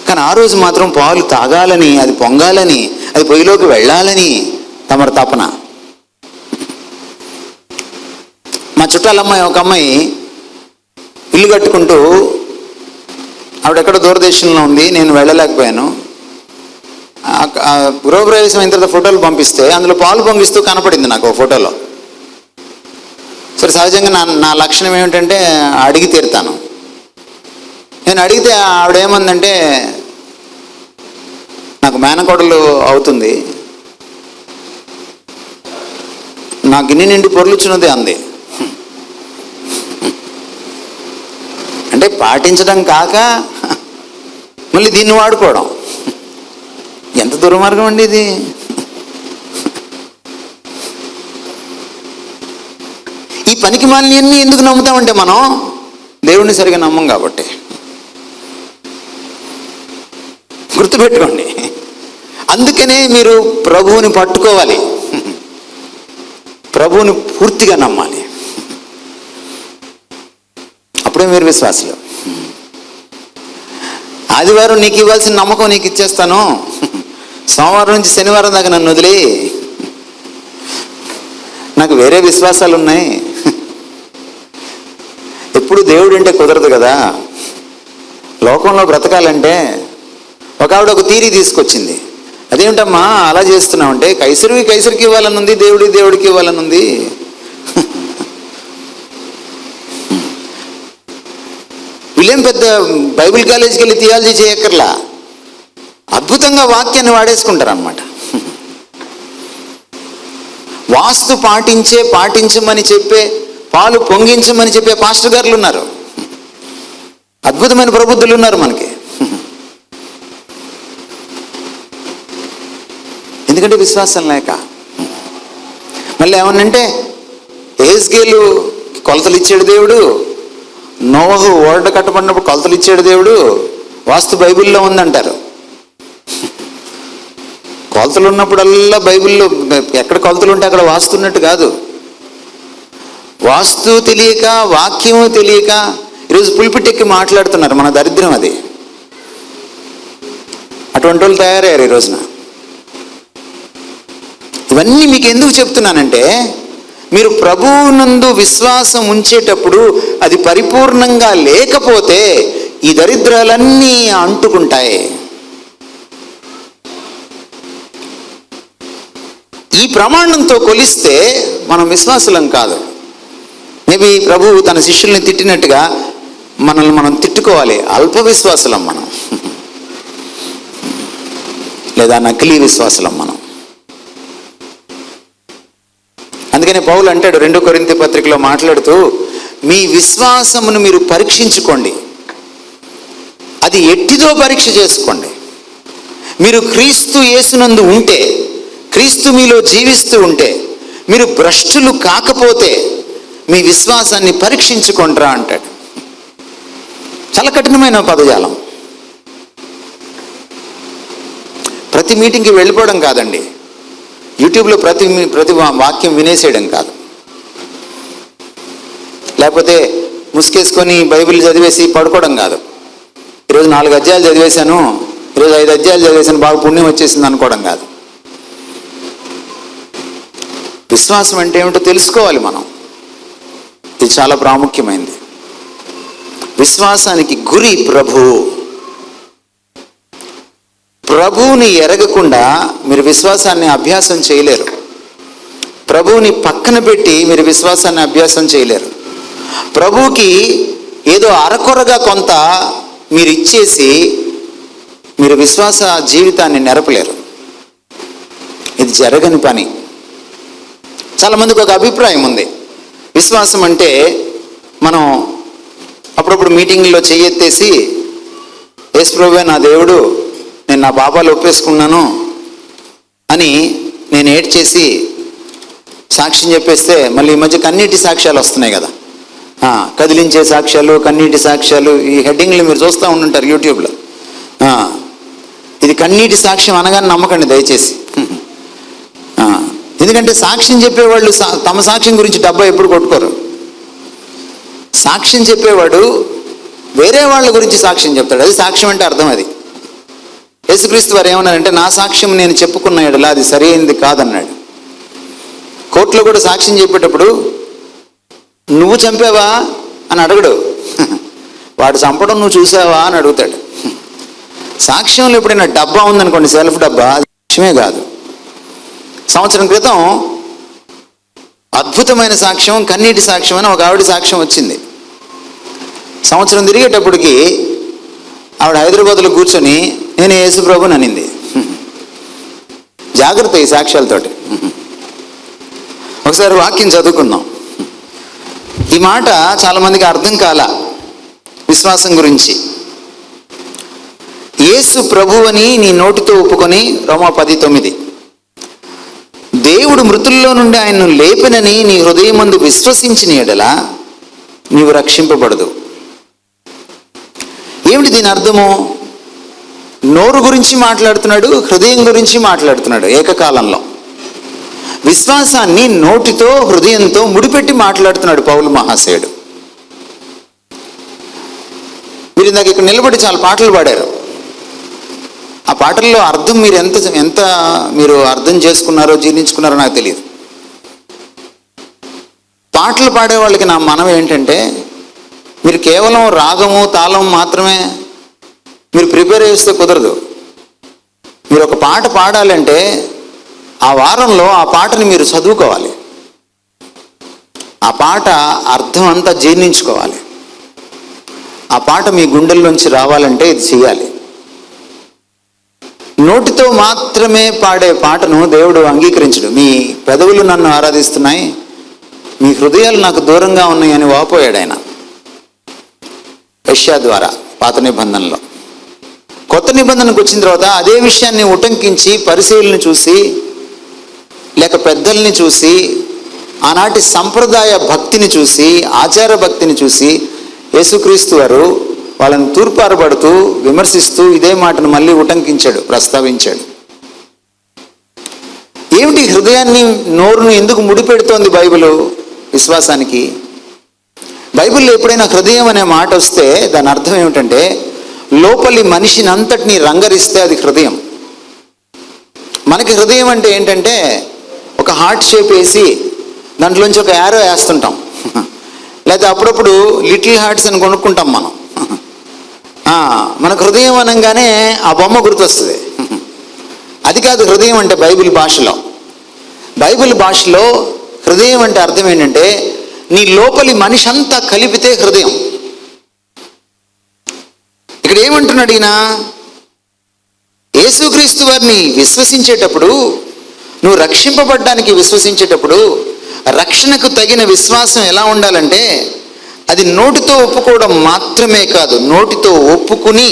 కానీ ఆ రోజు మాత్రం పాలు తాగాలని, అది పొంగాలని, అది పొయ్యిలోకి వెళ్ళాలని తమరు తపన. మా చుట్టాలమ్మాయి, ఒక అమ్మాయి ఇల్లు కట్టుకుంటూ, ఆవిడెక్కడో దూరదేశంలో ఉంది, నేను వెళ్ళలేకపోయాను. గృహప్రవేశం అయిన తర్వాత ఫోటోలు పంపిస్తే అందులో పాలు పొంగిస్తూ కనపడింది నాకు ఒక ఫోటోలో. సరే, సహజంగా నా లక్షణం ఏమిటంటే అడిగి తీరుతాను. నేను అడిగితే ఆవిడేమందంటే, నాకు మేనకోడలు అవుతుంది, నా గిన్నె నిండి పొర్లుచున్నది అంది. అంటే పాటించడం కాక మళ్ళీ దీన్ని వాడుకోవడం. ఎంత దుర్మార్గం అండి ఇది. ఈ పనికి మాలిన్యన్ని ఎందుకు నమ్ముతామంటే మనం దేవుడిని సరిగా నమ్మం కాబట్టి. గుర్తుపెట్టుకోండి. అందుకనే మీరు ప్రభువుని పట్టుకోవాలి, ప్రభువుని పూర్తిగా నమ్మాలి. అప్పుడే మీరు విశ్వాసులు. ఆదివారం నీకు ఇవ్వాల్సిన నమ్మకం నీకు ఇచ్చేస్తాను, సోమవారం నుంచి శనివారం దాకా నన్ను వదిలి, నాకు వేరే విశ్వాసాలు ఉన్నాయి. ఎప్పుడు దేవుడు అంటే కుదరదు కదా. లోకంలో బ్రతకాలంటే ఒక ఆవిడ ఒక థీరీ తీసుకొచ్చింది. అదేమిటమ్మా అలా చేస్తున్నావు అంటే, కైసరివి కైసరికి ఇవ్వాలని ఉంది, దేవుడికి ఇవ్వాలని ఉంది. వీళ్ళేం పెద్ద బైబిల్ కాలేజీకి వెళ్ళి థియాలజీ చేయక్కర్లా, అద్భుతంగా వాక్యాన్ని వాడేసుకుంటారు అన్నమాట. వాస్తు పాటించమని చెప్పే, పాలు పొంగించమని చెప్పే పాస్టర్ గారులు ఉన్నారు, అద్భుతమైన ప్రబుద్ధులు ఉన్నారు మనకి. ఎందుకంటే విశ్వాసం లేక. మళ్ళీ ఏమన్నంటే, యెహెజ్కేలు కొలతలు ఇచ్చాడు దేవుడు, నోవహు ఓడ కట్టబడినప్పుడు కొలతలు ఇచ్చాడు దేవుడు, వాస్తు బైబిల్లో ఉందంటారు. కొలతలు ఉన్నప్పుడల్లా బైబిల్లో ఎక్కడ కొలతలు ఉంటే అక్కడ వాస్తు ఉన్నట్టు కాదు. వాస్తు తెలియక, వాక్యము తెలియక ఈరోజు పులిపిట్టెక్కి మాట్లాడుతున్నారు. మన దరిద్రం అది. అటువంటి వాళ్ళు తయారయ్యారు ఈ రోజున. ఇవన్నీ మీకు ఎందుకు చెప్తున్నానంటే, మీరు ప్రభువునందు విశ్వాసం ఉంచేటప్పుడు అది పరిపూర్ణంగా లేకపోతే ఈ దరిద్రాలన్నీ అంటుకుంటాయి. ఈ ప్రమాణంతో కొలిస్తే మనం విశ్వాసులం కాదు. మేబీ ప్రభువు తన శిష్యుల్ని తిట్టినట్టుగా మనల్ని మనం తిట్టుకోవాలి. అల్ప విశ్వాసులం మనం, లేదా నకిలీ విశ్వాసులం మనం. అందుకనే పౌలు అంటాడు 2 కొరింథీ పత్రికలో మాట్లాడుతూ, మీ విశ్వాసమును మీరు పరీక్షించుకోండి, అది ఎట్టిదో పరీక్ష చేసుకోండి. మీరు క్రీస్తు యేసునందు ఉంటే, క్రీస్తు మీలో జీవిస్తూ ఉంటే, మీరు భ్రష్టులు కాకపోతే మీ విశ్వాసాన్ని పరీక్షించుకుంటారా అంటాడు. చాలా కఠినమైన పదజాలం. ప్రతి మీటింగ్కి వెళ్ళిపోవడం కాదండి, యూట్యూబ్లో ప్రతి వాక్యం వినేసేయడం కాదు, లేకపోతే ముసుకేసుకొని బైబిల్ చదివేసి పడుకోవడం కాదు. ఈరోజు 4 అధ్యాయాలు చదివేశాను, ఈరోజు 5 అధ్యాయాలు చదివేశాను, బాగా పుణ్యం వచ్చేసింది అనుకోవడం కాదు. విశ్వాసం అంటే ఏమిటో తెలుసుకోవాలి మనం. ఇది చాలా ప్రాముఖ్యమైనది. విశ్వాసానికి గురి ప్రభువు. ప్రభువుని ఎరగకుండా మీరు విశ్వాసాన్ని అభ్యాసం చేయలేరు. ప్రభువుని పక్కన పెట్టి మీరు విశ్వాసాన్ని అభ్యాసం చేయలేరు. ప్రభువుకి ఏదో అరకొరగా కొంత మీరు ఇచ్చేసి మీరు విశ్వాస జీవితాన్ని నెరపలేరు. ఇది జరగని పని. చాలామందికి ఒక అభిప్రాయం ఉంది, విశ్వాసం అంటే మనం అప్పుడప్పుడు మీటింగ్లో చెయ్యెత్తేసి యేసు ప్రభువే నా దేవుడు, నేను నా పాపాలు ఒప్పేసుకున్నాను అని నేను ఏడ్చేసి సాక్ష్యం చెప్పేస్తే, మళ్ళీ ఈ మధ్య కన్నీటి సాక్ష్యాలు వస్తున్నాయి కదా, కదిలించే సాక్ష్యాలు, కన్నీటి సాక్ష్యాలు, ఈ హెడ్డింగ్లు మీరు చూస్తూ ఉంటుంటారు యూట్యూబ్లో. ఇది కన్నీటి సాక్ష్యం అనగానే నమ్మకండి దయచేసి. ఎందుకంటే సాక్ష్యం చెప్పేవాళ్ళు తమ సాక్ష్యం గురించి డబ్బా ఎప్పుడు కొట్టుకోరు. సాక్ష్యం చెప్పేవాడు వేరే వాళ్ళ గురించి సాక్ష్యం చెప్తాడు, అది సాక్ష్యం అంటే అర్థం. అది యేసుక్రీస్తు వారు ఏమన్నారంటే, నా సాక్ష్యం నేను చెప్పుకున్న ఎడల అది సరైనది కాదన్నాడు. కోర్టులో కూడా సాక్ష్యం చెప్పేటప్పుడు నువ్వు చంపావా అని అడగడు, వాడు చంపడం నువ్వు చూసావా అని అడుగుతాడు. సాక్ష్యంలో ఎప్పుడైనా డబ్బా ఉందనుకోండి, సెల్ఫ్ డబ్బా, అది సాక్ష్యమే కాదు. సంవత్సరం క్రితం అద్భుతమైన సాక్ష్యం, కన్నీటి సాక్ష్యం అని ఒక ఆవిడ సాక్ష్యం వచ్చింది. సంవత్సరం తిరిగేటప్పటికి ఆవిడ హైదరాబాద్లో కూర్చొని నేను యేసు ప్రభుని అనింది. జాగ్రత్త ఈ సాక్ష్యాలతోటి. ఒకసారి వాక్యం చదువుకుందాం. ఈ మాట చాలామందికి అర్థం కాల విశ్వాసం గురించి. యేసు ప్రభువని నీ నోటితో ఒప్పుకొని, రోమా 10:9, దేవుడు మృతుల్లో నుండి ఆయన్ను లేపినని నీ హృదయమందు విశ్వసించిన ఎడల నీవు రక్షింపబడదు. ఏమిటి దీని అర్థము? నోరు గురించి మాట్లాడుతున్నాడు, హృదయం గురించి మాట్లాడుతున్నాడు ఏకకాలంలో. విశ్వాసాన్ని నోటితో హృదయంతో ముడిపెట్టి మాట్లాడుతున్నాడు పౌలు మహాశయుడు. మీరు ఇందాక ఇక్కడ నిలబడి చాలా పాటలు పాడారు. ఆ పాటల్లో అర్థం మీరు ఎంత మీరు అర్థం చేసుకున్నారో, జీర్ణించుకున్నారో నాకు తెలియదు. పాటలు పాడే వాళ్ళకి నా మనం ఏంటంటే, మీరు కేవలం రాగము తాళం మాత్రమే మీరు ప్రిపేర్ చేస్తే కుదరదు. మీరు ఒక పాట పాడాలంటే ఆ వారంలో ఆ పాటని మీరు చదువుకోవాలి, ఆ పాట అర్థం అంతా జీర్ణించుకోవాలి. ఆ పాట మీ గుండెల్లోంచి రావాలంటే ఇది చేయాలి. నోటితో మాత్రమే పాడే పాటను దేవుడు అంగీకరించడు. మీ పెదవులు నన్ను ఆరాధిస్తున్నాయి, మీ హృదయాలు నాకు దూరంగా ఉన్నాయి అని వాపోయాడు ఆయన యెషయా ద్వారా పాత నిబంధనలో. కొత్త నిబంధనకు వచ్చిన తర్వాత అదే విషయాన్ని ఉటంకించి పరిశీలన చూసి, లేక పెద్దల్ని చూసి, ఆనాటి సంప్రదాయ భక్తిని చూసి, ఆచార భక్తిని చూసి యేసుక్రీస్తు వారు వాళ్ళని తూర్పారబడుతూ విమర్శిస్తూ ఇదే మాటను మళ్ళీ ఉటంకించాడు, ప్రస్తావించాడు. ఏమిటి హృదయాన్ని, నోరును ఎందుకు ముడిపెడుతోంది బైబిల్ విశ్వాసానికి? బైబిల్లో ఎప్పుడైనా హృదయం అనే మాట వస్తే దాని అర్థం ఏమిటంటే, లోపలి మనిషిని అంతటినీ రంగరిస్తే అది హృదయం. మనకి హృదయం అంటే ఏంటంటే, ఒక హార్ట్ షేప్ వేసి దాంట్లోంచి ఒక యారో వేస్తుంటాం, లేకపోతే అప్పుడప్పుడు లిటిల్ హార్ట్స్ అని కొనుక్కుంటాం మనం. మనకు హృదయం అనగానే ఆ బొమ్మ గుర్తొస్తుంది. అది కాదు హృదయం అంటే బైబిల్ భాషలో. బైబిల్ భాషలో హృదయం అంటే అర్థం ఏంటంటే, నీ లోపలి మనిషి అంతా కలిపితే హృదయం. ఇక్కడ ఏమంటున్నాడు ఈయన? యేసుక్రీస్తు వారిని విశ్వసించేటప్పుడు, నువ్వు రక్షింపబడ్డానికి విశ్వసించేటప్పుడు, రక్షణకు తగిన విశ్వాసం ఎలా ఉండాలంటే, అది నోటితో ఒప్పుకోవడం మాత్రమే కాదు, నోటితో ఒప్పుకుని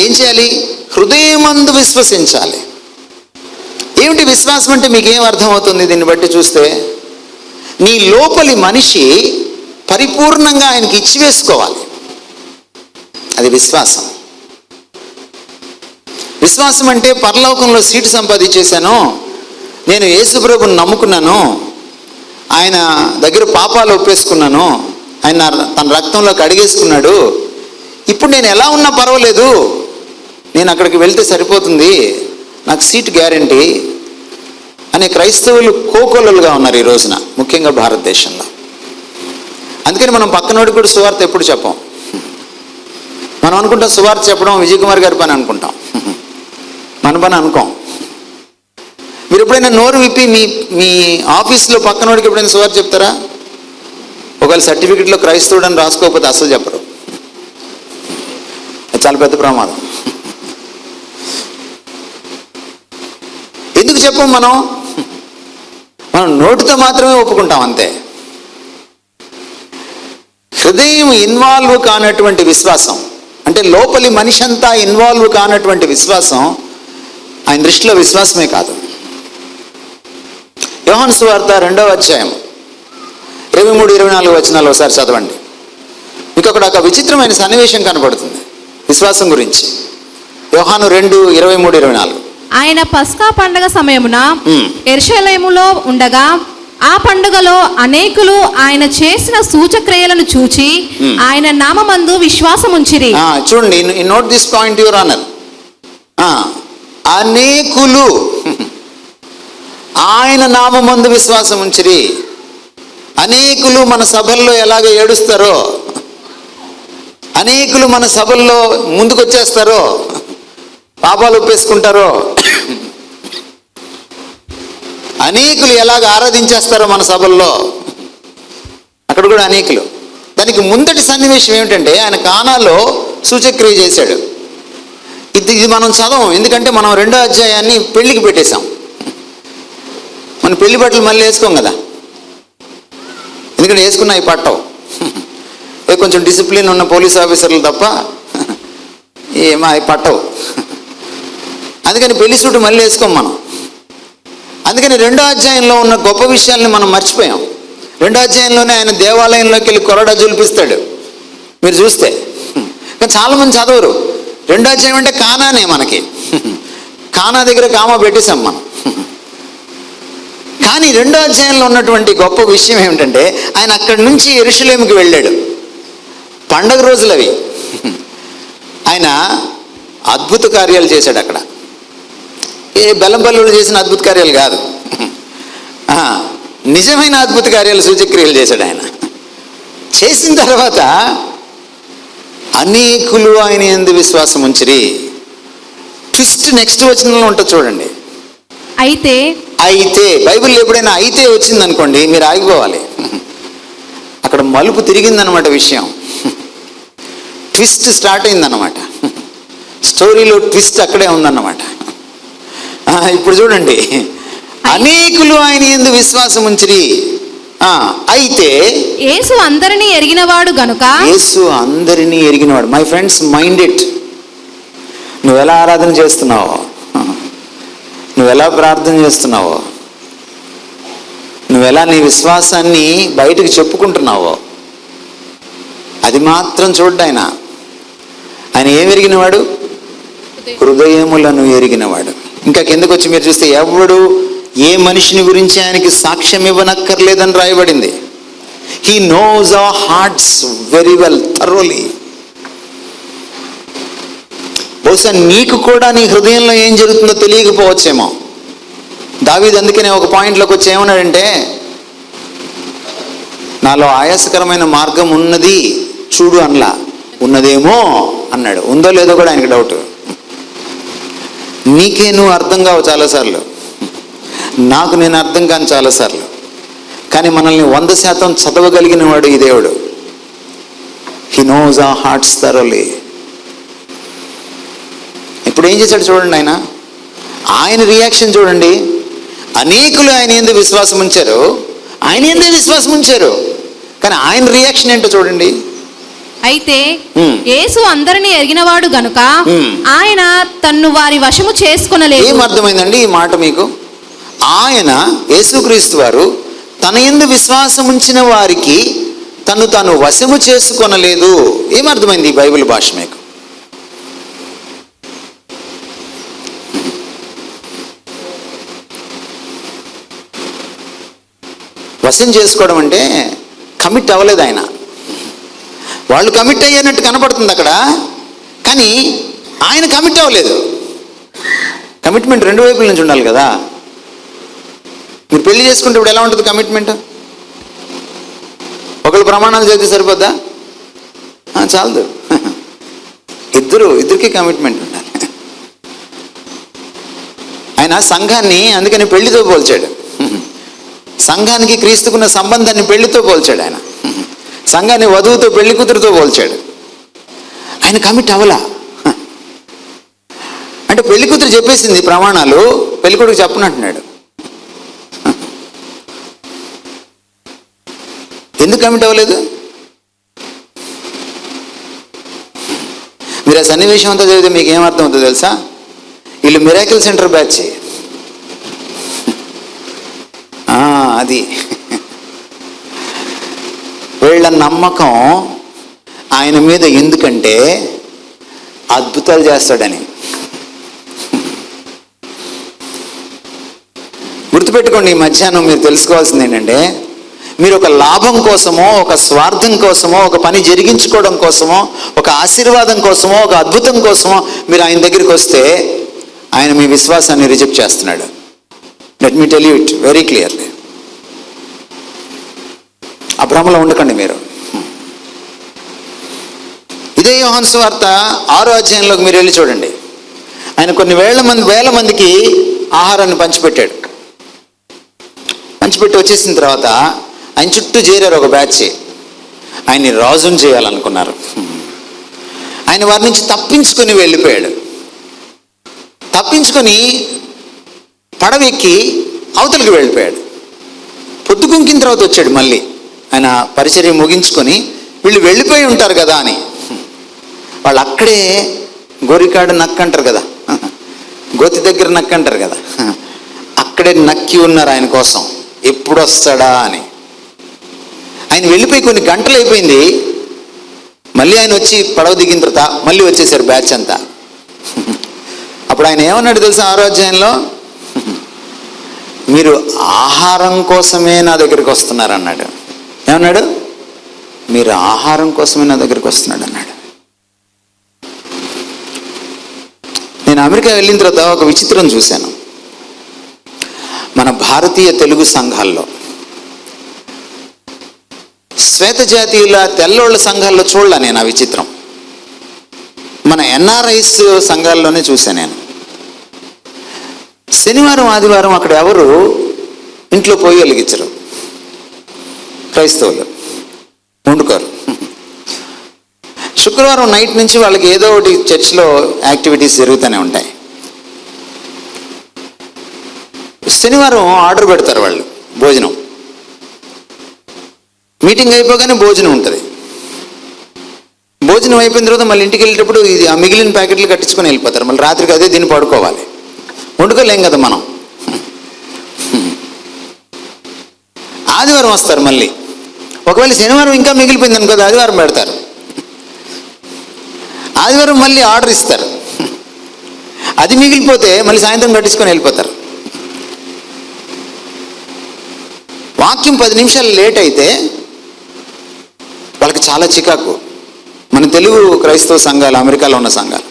ఏం చేయాలి? హృదయమందు విశ్వసించాలి. ఏమిటి విశ్వాసం అంటే మీకేం అర్థమవుతుంది దీన్ని బట్టి చూస్తే? నీ లోపలి మనిషి పరిపూర్ణంగా ఆయనకి ఇచ్చివేసుకోవాలి, అది విశ్వాసం. విశ్వాసం అంటే పరలోకంలో సీటు సంపాదించేశాను, నేను యేసుప్రభుని నమ్ముకున్నాను, ఆయన దగ్గర పాపాలు ఒప్పేసుకున్నాను, ఆయన తన రక్తంలో కడిగేసుకున్నాడు, ఇప్పుడు నేను ఎలా ఉన్నా పర్వాలేదు, నేను అక్కడికి వెళ్తే సరిపోతుంది, నాకు సీట్ గ్యారంటీ అనే క్రైస్తవులు కోకొల్లలుగా ఉన్నారు ఈ రోజున, ముఖ్యంగా భారతదేశంలో. అందుకని మనం పక్కనోడికి కూడా సువార్త ఎప్పుడు చెప్పం. మనం అనుకుంటాం సువార్త చెప్పడం విజయ్ కుమార్ గారి పని అనుకుంటాం, మన పని అనుకోం. మీరు ఎప్పుడైనా నోరు విప్పి మీ ఆఫీస్లో పక్కనోడికి ఎప్పుడైనా సువార్త చెప్తారా? ఒకవేళ సర్టిఫికెట్లో క్రైస్తవుడు అని రాసుకోకపోతే అసలు చెప్పరు, అది చాలా పెద్ద ప్రమాదం. చెప్పం మనం నోటితో మాత్రమే ఒప్పుకుంటాం అంతే. హృదయం ఇన్వాల్వ్ కానటువంటి విశ్వాసం, అంటే లోపలి మనిషి అంతా ఇన్వాల్వ్ కానటువంటి విశ్వాసం ఆయన దృష్టిలో విశ్వాసమే కాదు. యోహాను సువార్త 2వ అధ్యాయం 23-24 వచనాలు ఒకసారి చదవండి. మీకు అక్కడ ఒక విచిత్రమైన సన్నివేశం కనబడుతుంది విశ్వాసం గురించి. యోహాను 2:23-24. ఆయన పస్కా పండగ సమయమున యెరూషలేములో ఉండగా ఆ పండుగలో అనేకులు ఆయన చేసిన సూచక్రియలను చూచి ఆయన నామమందు విశ్వాసం ఉంచిరి. చూడండి, note this point your honour. అనేకులు ఆయన నామమందు విశ్వాసం ఉంచిరి. అనేకులు మన సభల్లో ఎలాగ ఏడుస్తారో, అనేకులు మన సభల్లో ముందుకు వచ్చేస్తారో, పాపాలు ఒప్పేసుకుంటారో, అనేకులు ఎలాగ ఆరాధించేస్తారో మన సభల్లో, అక్కడ కూడా అనేకులు. దానికి ముందటి సన్నివేశం ఏమిటంటే ఆయన కానాలో సూచక్రియ చేశాడు. ఇది మనం చదవం, ఎందుకంటే మనం 2వ అధ్యాయాన్ని పెళ్లికి పెట్టేశాం. మన పెళ్లి బట్టలు మళ్ళీ వేసుకోం కదా, ఎందుకంటే వేసుకున్నా అవి పట్టవు. కొంచెం డిసిప్లిన్ ఉన్న పోలీస్ ఆఫీసర్లు తప్ప ఏమో అవి పట్టవు. అందుకని పెళ్లి సూటు మళ్ళీ వేసుకోం మనం. అందుకని 2వ అధ్యాయంలో ఉన్న గొప్ప విషయాల్ని మనం మర్చిపోయాం. 2వ అధ్యాయంలోనే ఆయన దేవాలయంలోకి వెళ్ళి కొరడా జులిపిస్తాడు, మీరు చూస్తే. కానీ చాలామంది చదవరు. 2వ అధ్యాయం అంటే కానానే మనకి, కానా దగ్గర కామా పెట్టేశాం మనం. కానీ 2వ అధ్యాయంలో ఉన్నటువంటి గొప్ప విషయం ఏమిటంటే ఆయన అక్కడి నుంచి యెరూషలేముకి వెళ్ళాడు. పండగ రోజులు అవి. ఆయన అద్భుత కార్యాలు చేశాడు అక్కడ. బెల్లంపల్లిలో చేసిన అద్భుత కార్యాలు కాదు, నిజమైన అద్భుత కార్యాలు, సూచక్రియలు చేశాడు ఆయన. చేసిన తర్వాత అనేకులు ఆయన యందు విశ్వాసం ఉంచిరి. ట్విస్ట్ నెక్స్ట్ వచనంలో ఉంటుంది చూడండి. అయితే బైబిల్లో ఎప్పుడైనా అయితే వచ్చింది అనుకోండి, మీరు ఆగిపోవాలి. అక్కడ మలుపు తిరిగిందనమాట విషయం. ట్విస్ట్ స్టార్ట్ అయిందన్నమాట. స్టోరీలో ట్విస్ట్ అక్కడే ఉందన్నమాట. ఇప్పుడు చూడండి, అనేకులు ఆయన యందు విశ్వాసం ఉంచిరి. అయితే యేసు అందరినీ ఎరిగినవాడు గనుక. యేసు అందరినీ ఎరిగినవాడు. My friends, mind it. నువ్వు ఎలా ఆరాధన చేస్తున్నావో, నువ్వు ఎలా ప్రార్థన చేస్తున్నావో, నువ్వు ఎలా నీ విశ్వాసాన్ని బయటకు చెప్పుకుంటున్నావో అది మాత్రం చూడ్డు ఆయన. ఆయన ఏం ఎరిగినవాడు? హృదయములను ఎరిగినవాడు. ఇంకా కిందకు వచ్చి మీరు చూస్తే ఎవడు ఏ మనిషిని గురించి ఆయనకి సాక్ష్యం ఇవ్వనక్కర్లేదని రాయబడింది. He knows our hearts very well, thoroughly. బహుశా నీకు కూడా నీ హృదయంలో ఏం జరుగుతుందో తెలియకపోవచ్చేమో. దావీదు అందుకనే ఒక పాయింట్లోకి వచ్చి ఏమన్నాడంటే, నాలో ఆయాసకరమైన మార్గం ఉన్నది చూడు అనలా, ఉన్నదేమో అన్నాడు. ఉందో లేదో కూడా ఆయనకి డౌట్. నీకే నువ్వు అర్థం కావు చాలాసార్లు, నాకు నేను అర్థం కాను చాలాసార్లు. కానీ మనల్ని 100% చదవగలిగిన వాడు ఈ దేవుడు. He knows our hearts thoroughly. ఇప్పుడు ఏం చేశాడు చూడండి ఆయన రియాక్షన్ చూడండి. అనేకులు ఆయన యందు విశ్వాసం ఉంచారు, ఆయన యందే విశ్వాసం ఉంచారు, కానీ ఆయన రియాక్షన్ ఏంటో చూడండి. అయితే యేసు అందరినీ ఎరిగినవాడు గనుక ఆయన తన్ను వారి వశము చేసుకొనలేదు. ఏం అర్థమైందండి ఈ మాట మీకు? ఆయన యేసుక్రీస్తు వారు తన యందు విశ్వాసం ఉంచిన వారికి తాను వశము చేసుకొనలేదు. ఏమర్థమైంది ఈ బైబిల్ భాష మీకు? వశం చేసుకోవడం అంటే కమిట్ అవ్వలేదు ఆయన. వాళ్ళు కమిట్ అయ్యేనట్టు కనపడుతుంది అక్కడ, కానీ ఆయన కమిట్ అవ్వలేదు. కమిట్మెంట్ 2 వైపుల నుంచి ఉండాలి కదా. మీరు పెళ్లి చేసుకుంటే ఇప్పుడు ఎలా ఉంటుంది కమిట్మెంట్? ఒకళ్ళు ప్రమాణాలు చేస్తే సరిపోద్దా? చాలదు. ఇద్దరికి కమిట్మెంట్ ఉండాలి. ఆయన సంఘాన్ని అందుకని పెళ్లితో పోల్చాడు. సంఘానికి క్రీస్తుకున్న సంబంధాన్ని పెళ్లితో పోల్చాడు ఆయన. సంఘాన్ని వధువుతో పెళ్లి కూతురుతో పోల్చాడు. ఆయన కమిట్ అవ్వలా. అంటే పెళ్లి కూతురు చెప్పేసింది ప్రమాణాలు, పెళ్లి కొడుకు చెప్పనంటున్నాడు. ఎందుకు కమిట్ అవ్వలేదు? మీరు ఆ సన్నివేశం అంతా చదివితే మీకు ఏమర్థం అవుతుందో తెలుసా? వీళ్ళు మిరాకిల్ సెంటర్ బ్యాచ్. అది వీళ్ళ నమ్మకం ఆయన మీద ఎందుకంటే అద్భుతాలు చేస్తాడని. గుర్తుపెట్టుకోండి, ఈ మధ్యాహ్నం మీరు తెలుసుకోవాల్సింది ఏంటంటే, మీరు ఒక లాభం కోసమో, ఒక స్వార్థం కోసమో, ఒక పని జరిగించుకోవడం కోసమో, ఒక ఆశీర్వాదం కోసమో, ఒక అద్భుతం కోసమో మీరు ఆయన దగ్గరికి వస్తే ఆయన మీ విశ్వాసాన్ని రిజెక్ట్ చేస్తున్నాడు. Let me tell you it very clearly. ఆ భ్రమలో ఉండకండి మీరు. ఇదే యోహాను సువార్త 6వ అధ్యాయంలోకి మీరు వెళ్ళి చూడండి. ఆయన కొన్ని వేల మందికి ఆహారాన్ని పంచిపెట్టాడు. పంచిపెట్టి వచ్చేసిన తర్వాత ఆయన చుట్టూ చేరారు ఒక బ్యాచ్. ఆయన్ని రాజుని చేయాలనుకున్నారు. ఆయన వారి నుంచి తప్పించుకొని వెళ్ళిపోయాడు. తప్పించుకొని పడవెక్కి అవతలికి వెళ్ళిపోయాడు. పొద్దుగుంకిన తర్వాత వచ్చాడు మళ్ళీ. ఆయన పరిచర్య ముగించుకొని వీళ్ళు వెళ్ళిపోయి ఉంటారు కదా అని, వాళ్ళు అక్కడే గోరికాడు నక్క అంటారు కదా, గోతి దగ్గర నక్క అంటారు కదా, అక్కడే నక్కి ఉన్నారు ఆయన కోసం ఎప్పుడు వస్తాడా అని. ఆయన వెళ్ళిపోయి కొన్ని గంటలు అయిపోయింది. మళ్ళీ ఆయన వచ్చి పడవ దిగిన తర్వాత మళ్ళీ వచ్చేసారు బ్యాచ్ అంతా. అప్పుడు ఆయన ఏమన్నాడు తెలుసా? 6వ అధ్యాయంలో, మీరు ఆహారం కోసమే నా దగ్గరికి వస్తున్నారు అన్నాడు. ఏమన్నాడు? మీరు ఆహారం కోసమే నా దగ్గరికి వస్తున్నాడు అన్నాడు. నేను అమెరికా వెళ్ళిన తర్వాత ఒక విచిత్రం చూశాను. మన భారతీయ తెలుగు సంఘాల్లో, శ్వేత జాతీయుల తెల్లోళ్ళ సంఘాల్లో చూడలే నేను ఆ విచిత్రం. మన ఎన్ఆర్ఐస్ సంఘాల్లోనే చూశాను నేను. శనివారం ఆదివారం అక్కడ ఎవరు ఇంట్లో పోయి వెలిగించరు. క్రైస్తవులు వండుకోరు. శుక్రవారం నైట్ నుంచి వాళ్ళకి ఏదో ఒకటి చర్చ్లో యాక్టివిటీస్ జరుగుతూనే ఉంటాయి. శనివారం ఆర్డర్ పెడతారు వాళ్ళు భోజనం. మీటింగ్ అయిపోగానే భోజనం ఉంటుంది. భోజనం అయిపోయిన తర్వాత మళ్ళీ ఇంటికి వెళ్ళేటప్పుడు ఇది ఆ మిగిలిన ప్యాకెట్లు కట్టించుకొని వెళ్ళిపోతారు. మళ్ళీ రాత్రికి అదే దీన్ని పడుకోవాలి. వండుకోలేం కదా మనం. ఆదివారం వస్తారు మళ్ళీ. ఒకవేళ శనివారం ఇంకా మిగిలిపోయింది అనుకో, ఆదివారం పెడతారు. ఆదివారం మళ్ళీ ఆర్డర్ ఇస్తారు. అది మిగిలిపోతే మళ్ళీ సాయంత్రం కట్టించుకొని వెళ్ళిపోతారు. వాక్యం 10 నిమిషాలు లేట్ అయితే వాళ్ళకి చాలా చికాకు. మన తెలుగు క్రైస్తవ సంఘాలు, అమెరికాలో ఉన్న సంఘాలు.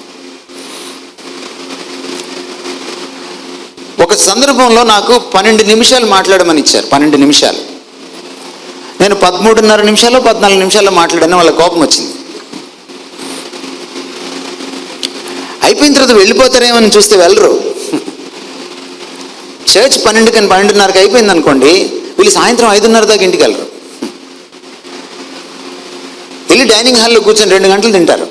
ఒక సందర్భంలో నాకు 12 నిమిషాలు మాట్లాడమని ఇచ్చారు. 12 నిమిషాలు. నేను 13.5 నిమిషాలు 14 నిమిషాల్లో మాట్లాడాను. వాళ్ళ కోపం వచ్చింది. అయిపోయిన తర్వాత వెళ్ళిపోతారేమని చూస్తే వెళ్ళరు. చర్చ్ 12:30కి అయిపోయింది అనుకోండి, వీళ్ళు సాయంత్రం 5:30 దాకా ఇంటికి వెళ్ళరు. వెళ్ళి డైనింగ్ హాల్లో కూర్చొని 2 గంటలు తింటారు.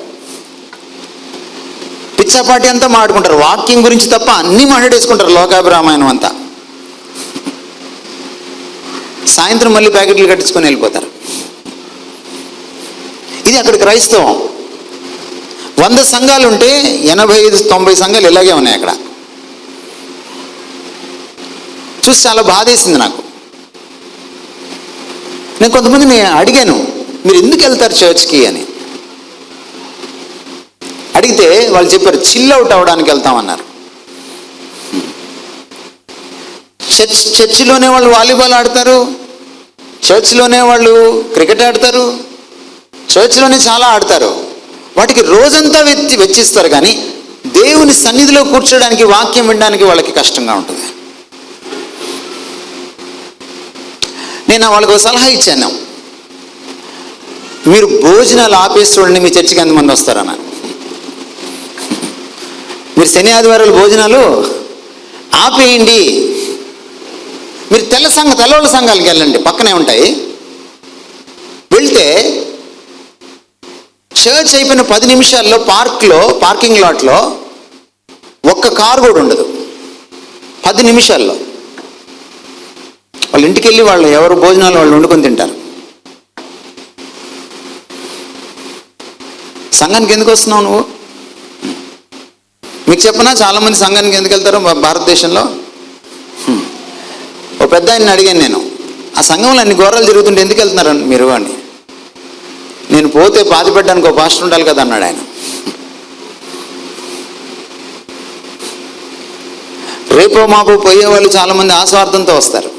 పిచ్చాపాటి అంతా మాట్లాడుకుంటారు. వాక్యం గురించి తప్ప అన్నీ మాట్లాడేసుకుంటారు. లోకాభిరామాయణం అంతా. సాయంత్రం మళ్ళీ ప్యాకెట్లు కట్టించుకొని వెళ్ళిపోతారు. ఇది అక్కడ క్రైస్తవం. 100 సంఘాలు ఉంటే 85-90 సంఘాలు ఇలాగే ఉన్నాయి అక్కడ. చూసి చాలా బాధేసింది నాకు. నేను కొంతమందిని అడిగాను, మీరు ఎందుకు వెళ్తారు చర్చ్కి అని అడిగితే వాళ్ళు చెప్పారు, చిల్ అవుట్ అవ్వడానికి వెళ్తామన్నారు. చర్చిలోనే వాళ్ళు వాలీబాల్ ఆడతారు, చర్చిలోనే వాళ్ళు క్రికెట్ ఆడతారు, చర్చిలోనే చాలా ఆడతారు. వాటికి రోజంతా వెచ్చిస్తారు. కానీ దేవుని సన్నిధిలో కూర్చోడానికి, వాక్యం వినడానికి వాళ్ళకి కష్టంగా ఉంటుంది. నేను వాళ్ళకు ఒక సలహా ఇచ్చాను, మీరు భోజనాలు ఆపేసి చూడండి మీ చర్చికి ఎంతమంది వస్తారన్న. మీరు శని ఆదివారాలు భోజనాలు ఆపేయండి. మీరు తెల్లవాళ్ళ సంఘాలకు వెళ్ళండి, పక్కనే ఉంటాయి. వెళ్తే చర్చ్ అయిపోయిన 10 నిమిషాల్లో పార్కింగ్ లాట్లో ఒక్క కారు కూడా ఉండదు. 10 నిమిషాల్లో వాళ్ళ ఇంటికి వెళ్ళి వాళ్ళు ఎవరు భోజనాలు వాళ్ళు వండుకొని తింటారు. సంఘానికి ఎందుకు వస్తున్నావు నువ్వు? మీకు చెప్పనా చాలామంది సంఘానికి ఎందుకు వెళ్తారో భారతదేశంలో? ఓ పెద్ద ఆయన్ని అడిగాను నేను, ఆ సంఘంలో అన్ని ఘోరాలు జరుగుతుంటే ఎందుకు వెళ్తున్నారని మీరు అని. నేను పోతే పాతి పెట్టడానికి ఒక పాస్టర్ ఉండాలి కదా అన్నాడు ఆయన. రేపో మాపో పోయే వాళ్ళు చాలామంది ఆస్వార్థంతో వస్తారు.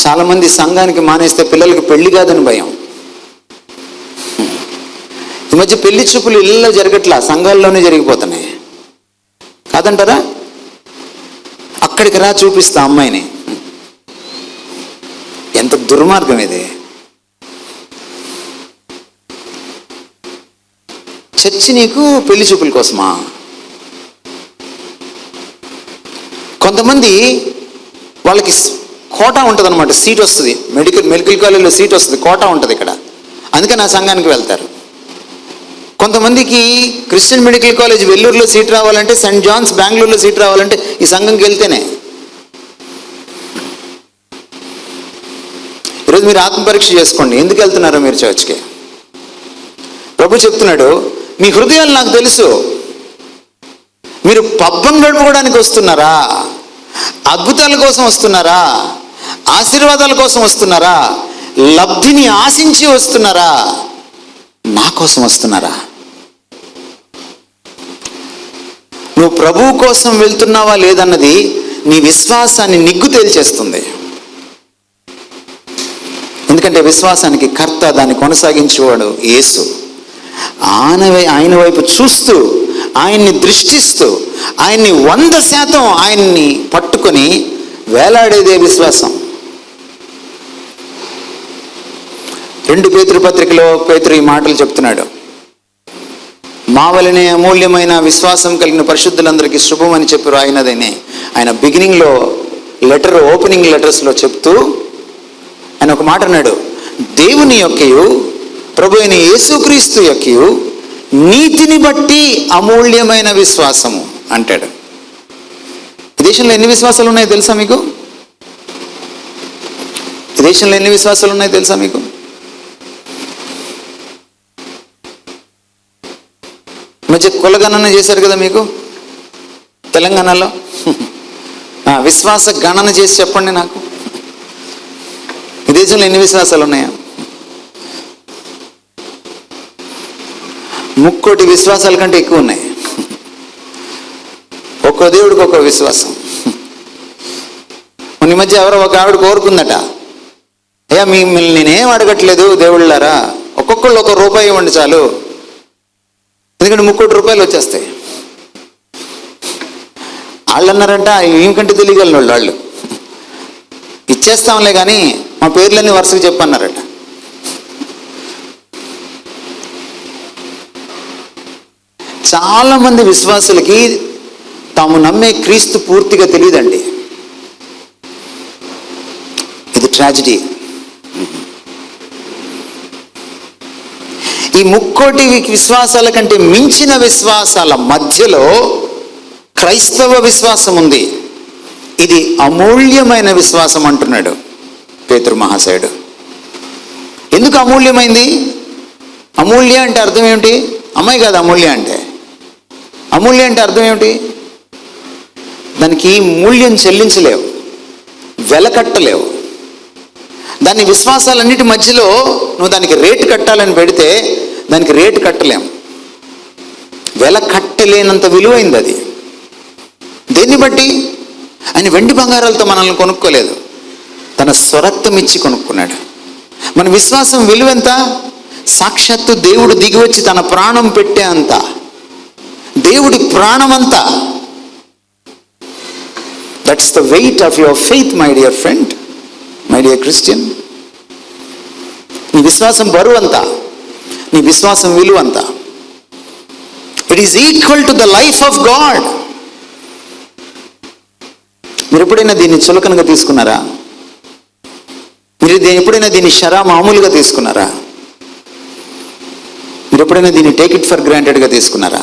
చాలామంది సంఘానికి మానేస్తే పిల్లలకి పెళ్లి కాదని భయం. ఈ మధ్య పెళ్లి చూపులు ఇళ్ళలో జరగట్లా, సంఘాల్లోనే జరిగిపోతున్నాయి కాదంటారా? అక్కడికి రా చూపిస్తా అమ్మాయిని. ఎంత దుర్మార్గం ఇది. చర్చి నీకు పెళ్లి చూపుల కోసమా? కొంతమంది వాళ్ళకి కోటా ఉంటుంది అనమాట, సీట్ వస్తుంది, మెడికల్ కాలేజ్లో సీట్ వస్తుంది, కోటా ఉంటుంది ఇక్కడ, అందుకని ఆ సంఘానికి వెళ్తారు. కొంతమందికి క్రిస్టియన్ మెడికల్ కాలేజ్ వెల్లూరులో సీట్ రావాలంటే, సెయింట్ జాన్స్ బెంగళూరులో సీట్ రావాలంటే ఈ సంఘంకి వెళ్తేనే. ఈరోజు మీరు ఆత్మపరీక్ష చేసుకోండి, ఎందుకు వెళ్తున్నారో మీరు చర్చ్కి. ప్రభు చెప్తున్నాడు, మీ హృదయాలు నాకు తెలుసు. మీరు పబ్బం గడుపుకోవడానికి వస్తున్నారా? అద్భుతాల కోసం వస్తున్నారా? ఆశీర్వాదాల కోసం వస్తున్నారా? లబ్ధిని ఆశించి వస్తున్నారా? నా కోసం వస్తున్నారా? నువ్వు ప్రభువు కోసం వెళ్తున్నావా లేదన్నది నీ విశ్వాసాన్ని నిగ్గు తేల్చేస్తుంది. ఎందుకంటే విశ్వాసానికి కర్త, దాన్ని కొనసాగించేవాడు యేసు. ఆయన వైపు చూస్తూ, ఆయన్ని దృష్టిస్తూ, ఆయన్ని 100% ఆయన్ని పట్టుకొని వేలాడేదే విశ్వాసం. 2 పేతురు పత్రికలో పేతురు ఈ మాటలు చెప్తున్నాడు. మా వలనే అమూల్యమైన విశ్వాసం కలిగిన పరిశుద్ధులందరికీ శుభం అని చెప్పి రాయినదని ఆయన బిగినింగ్లో ఓపెనింగ్ లెటర్స్లో చెప్తూ ఆయన ఒక మాట అన్నాడు, దేవుని యొక్కయు ప్రభు అయిన యేసుక్రీస్తు యొక్కయు నీతిని బట్టి అమూల్యమైన విశ్వాసము అంటాడు. ఈ దేశంలో ఎన్ని విశ్వాసాలు ఉన్నాయో తెలుసా మీకు? ఈ దేశంలో ఎన్ని విశ్వాసాలు ఉన్నాయో తెలుసా మీకు? మధ్య కులగణన చేశారు కదా మీకు తెలంగాణలో. విశ్వాస గణన చేసి చెప్పండి నాకు, ఈ దేశంలో ఎన్ని విశ్వాసాలు ఉన్నాయా? 3 కోటి విశ్వాసాల కంటే ఎక్కువ ఉన్నాయి. ఒక్కో దేవుడికి ఒక్కో విశ్వాసం. ఈ మధ్య ఎవరో ఒక ఆవిడ కోరుకుందట, అయ్యా మిమ్మల్ని నేనేం అడగట్లేదు దేవుళ్ళారా, ఒక్కొక్కళ్ళు ₹1 ఇవ్వండి చాలు, ఎందుకంటే 3 కోటి రూపాయలు వచ్చేస్తాయి. వాళ్ళు అన్నారంట, ఏమికంటే తెలియగలను వాళ్ళు ఇచ్చేస్తాంలే కానీ మా పేర్లన్నీ వరుసగా చెప్పన్నారట. చాలా మంది విశ్వాసులకి తాము నమ్మే క్రీస్తు పూర్తిగా తెలియదండి. ఇది ట్రాజడీ. ఈ 3 కోటి విశ్వాసాల కంటే మించిన విశ్వాసాల మధ్యలో క్రైస్తవ విశ్వాసం ఉంది. ఇది అమూల్యమైన విశ్వాసం అంటున్నాడు పేతురు మహాశయుడు. ఎందుకు అమూల్యమైంది? అమూల్య అంటే అర్థం ఏమిటి? అమ్మాయి కాదు అమూల్య అంటే. అమూల్య అంటే అర్థం ఏమిటి? దానికి మూల్యం చెల్లించలేవు, వెలకట్టలేవు. దాని విశ్వాసాలన్నిటి మధ్యలో నువ్వు దానికి రేటు కట్టాలని పెడితే దానికి రేటు కట్టలేం. వెల కట్టలేనంత విలువైంది అది. దేన్ని బట్టి? ఆయన వెండి బంగారాలతో మనల్ని కొనుక్కోలేదు, తన స్వరక్తం ఇచ్చి కొనుక్కున్నాడు. మన విశ్వాసం విలువెంత? సాక్షాత్తు దేవుడు దిగివచ్చి తన ప్రాణం పెట్టే అంత, దేవుడి ప్రాణమంతా. That's the weight of your faith my dear friend, my dear Christian. నీ విశ్వాసం బరువు అంతా, నీ విశ్వాసం విలువ అంతా. It is equal to the life of God. మీరు ఎప్పుడైనా దీన్ని చులకనగా తీసుకున్నారా? మీరు ఎప్పుడైనా దీన్ని మామూలుగా తీసుకున్నారా? మీరు మీరు ఎప్పుడైనా దీన్ని టేక్ ఇట్ ఫర్ గ్రాంటెడ్గా తీసుకున్నారా?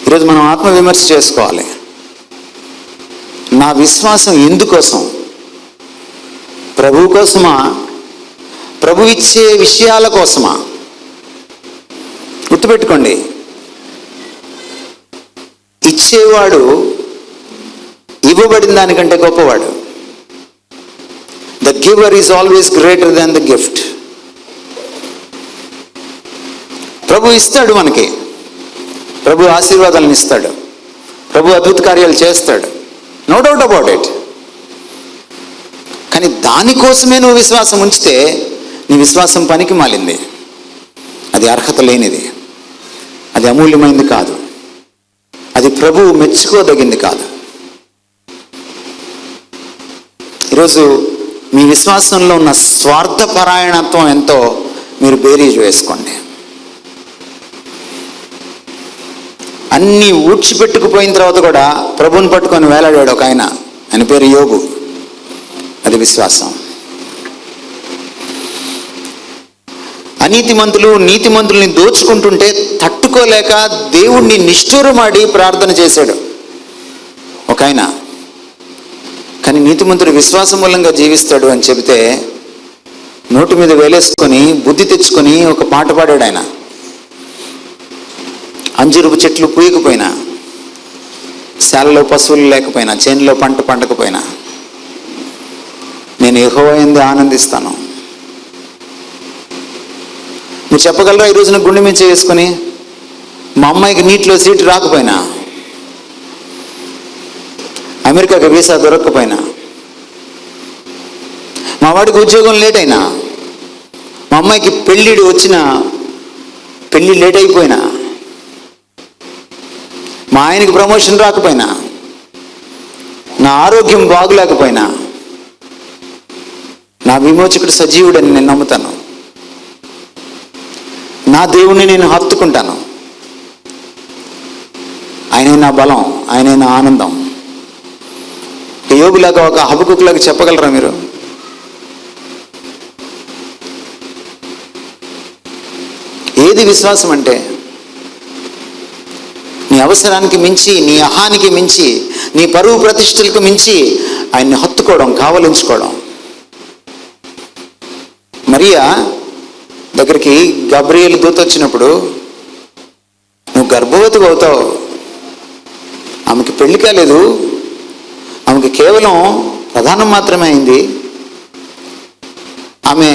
ఈరోజు మనం ఆత్మవిమర్శ చేసుకోవాలి. నా విశ్వాసం ఎందుకోసం? ప్రభు కోసమా? ప్రభు ఇచ్చే విషయాల కోసమా? గుర్తుపెట్టుకోండి, ఇచ్చేవాడు ఇవ్వబడిన దానికంటే గొప్పవాడు. The giver is always greater than the gift. ప్రభు ఇస్తాడు మనకి, ప్రభు ఆశీర్వాదాలను ఇస్తాడు, ప్రభు అద్భుత కార్యాలు చేస్తాడు, నో డౌట్ అబౌట్ ఇట్. కానీ దానికోసమే నువ్వు విశ్వాసం ఉంచితే నీ విశ్వాసం పనికి మాలింది, అది అర్హత లేనిది, అది అమూల్యమైనది కాదు, అది ప్రభువు మెచ్చుకోదగింది కాదు. ఈరోజు మీ విశ్వాసంలో ఉన్న స్వార్థపరాయణత్వం ఎంతో మీరు బేరీజు వేసుకోండి. అన్నీ ఊడ్చిపెట్టుకుపోయిన తర్వాత కూడా ప్రభువుని పట్టుకొని వేలాడాడు ఒక ఆయన, ఆయన పేరు యోబు. అది విశ్వాసం. అనీతిమంతులు నీతిమంతుల్ని దోచుకుంటుంటే తట్టుకోలేక దేవుణ్ణి నిష్ఠూరమాడి ప్రార్థన చేశాడు ఒక ఆయన. కానీ నీతిమంతుడు విశ్వాసం మూలంగా జీవిస్తాడు అని చెబితే నోటి మీద వేలేసుకొని బుద్ధి తెచ్చుకొని ఒక పాట పాడాడు ఆయన. అంజూరపు చెట్లు పూయకపోయినా, శాలలో పశువులు లేకపోయినా, చేనులో పంట పండకపోయినా నేను యెహోవా యందు ఆనందిస్తాను. మీరు చెప్పగలరా ఈ రోజున గుండె మీద చేసుకొని, మా అమ్మాయికి నీటిలో సీటు రాకపోయినా, అమెరికాకి వీసా దొరక్కపోయినా, మా వాడికి ఉద్యోగం లేట్ అయినా, మా అమ్మాయికి పెళ్ళిడు వచ్చిన పెళ్ళి లేట్ అయిపోయినా, మా ఆయనకి ప్రమోషన్ రాకపోయినా, నా ఆరోగ్యం బాగులేకపోయినా, నా విమోచకుడు సజీవుడని నేను నమ్ముతాను. నా దేవుణ్ణి నేను హత్తుకుంటాను. ఆయనే నా బలం, ఆయనే నా ఆనందం. యోబులాగా ఒక హబకుకులాగా చెప్పగలరా మీరు? ఏది విశ్వాసం అంటే? నీ అవసరానికి మించి, నీ అహానికి మించి, నీ పరువు ప్రతిష్టలకు మించి ఆయన్ని హత్తుకోవడం, కావలించుకోవడం. మరియా దగ్గరికి గబ్రియేలు దూత వచ్చినప్పుడు నువ్వు గర్భవతిగా అవుతావు, ఆమెకి పెళ్లి కాలేదు, ఆమెకి కేవలం ప్రధానం మాత్రమే అయింది, ఆమె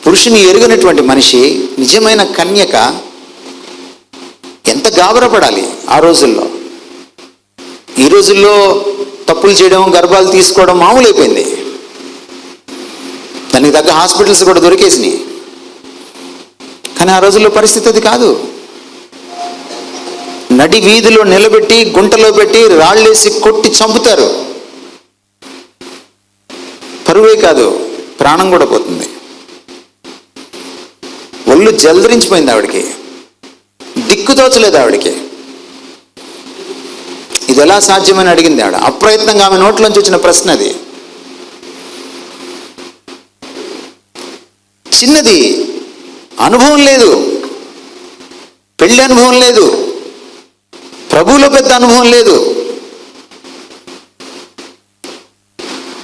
పురుషుని ఎరుగనటువంటి మనిషి, నిజమైన కన్యక, ఎంత గాబరపడాలి ఆ రోజుల్లో. ఈ రోజుల్లో తప్పులు చేయడం, గర్భాలు తీసుకోవడం మామూలు అయిపోయింది. దానికి తగ్గ హాస్పిటల్స్ కూడా దొరికేసినాయి. కానీ ఆ రోజుల్లో పరిస్థితి అది కాదు. నడి వీధిలో నిలబెట్టి, గుంటలో పెట్టి, రాళ్ళేసి కొట్టి చంపుతారు. పరువే కాదు, ప్రాణం కూడా పోతుంది. ఒళ్ళు జలదరించిపోయింది ఆవిడికి, దిక్కుతోచలేదు ఆవిడికి. ఇది ఎలా సాధ్యమని అడిగింది ఆవిడ. అప్రయత్నంగా ఆమె నోట్లోంచి వచ్చిన ప్రశ్న అది. చిన్నది, అనుభవం లేదు, పెళ్లి అనుభవం లేదు, ప్రభువులో పెద్ద అనుభవం లేదు.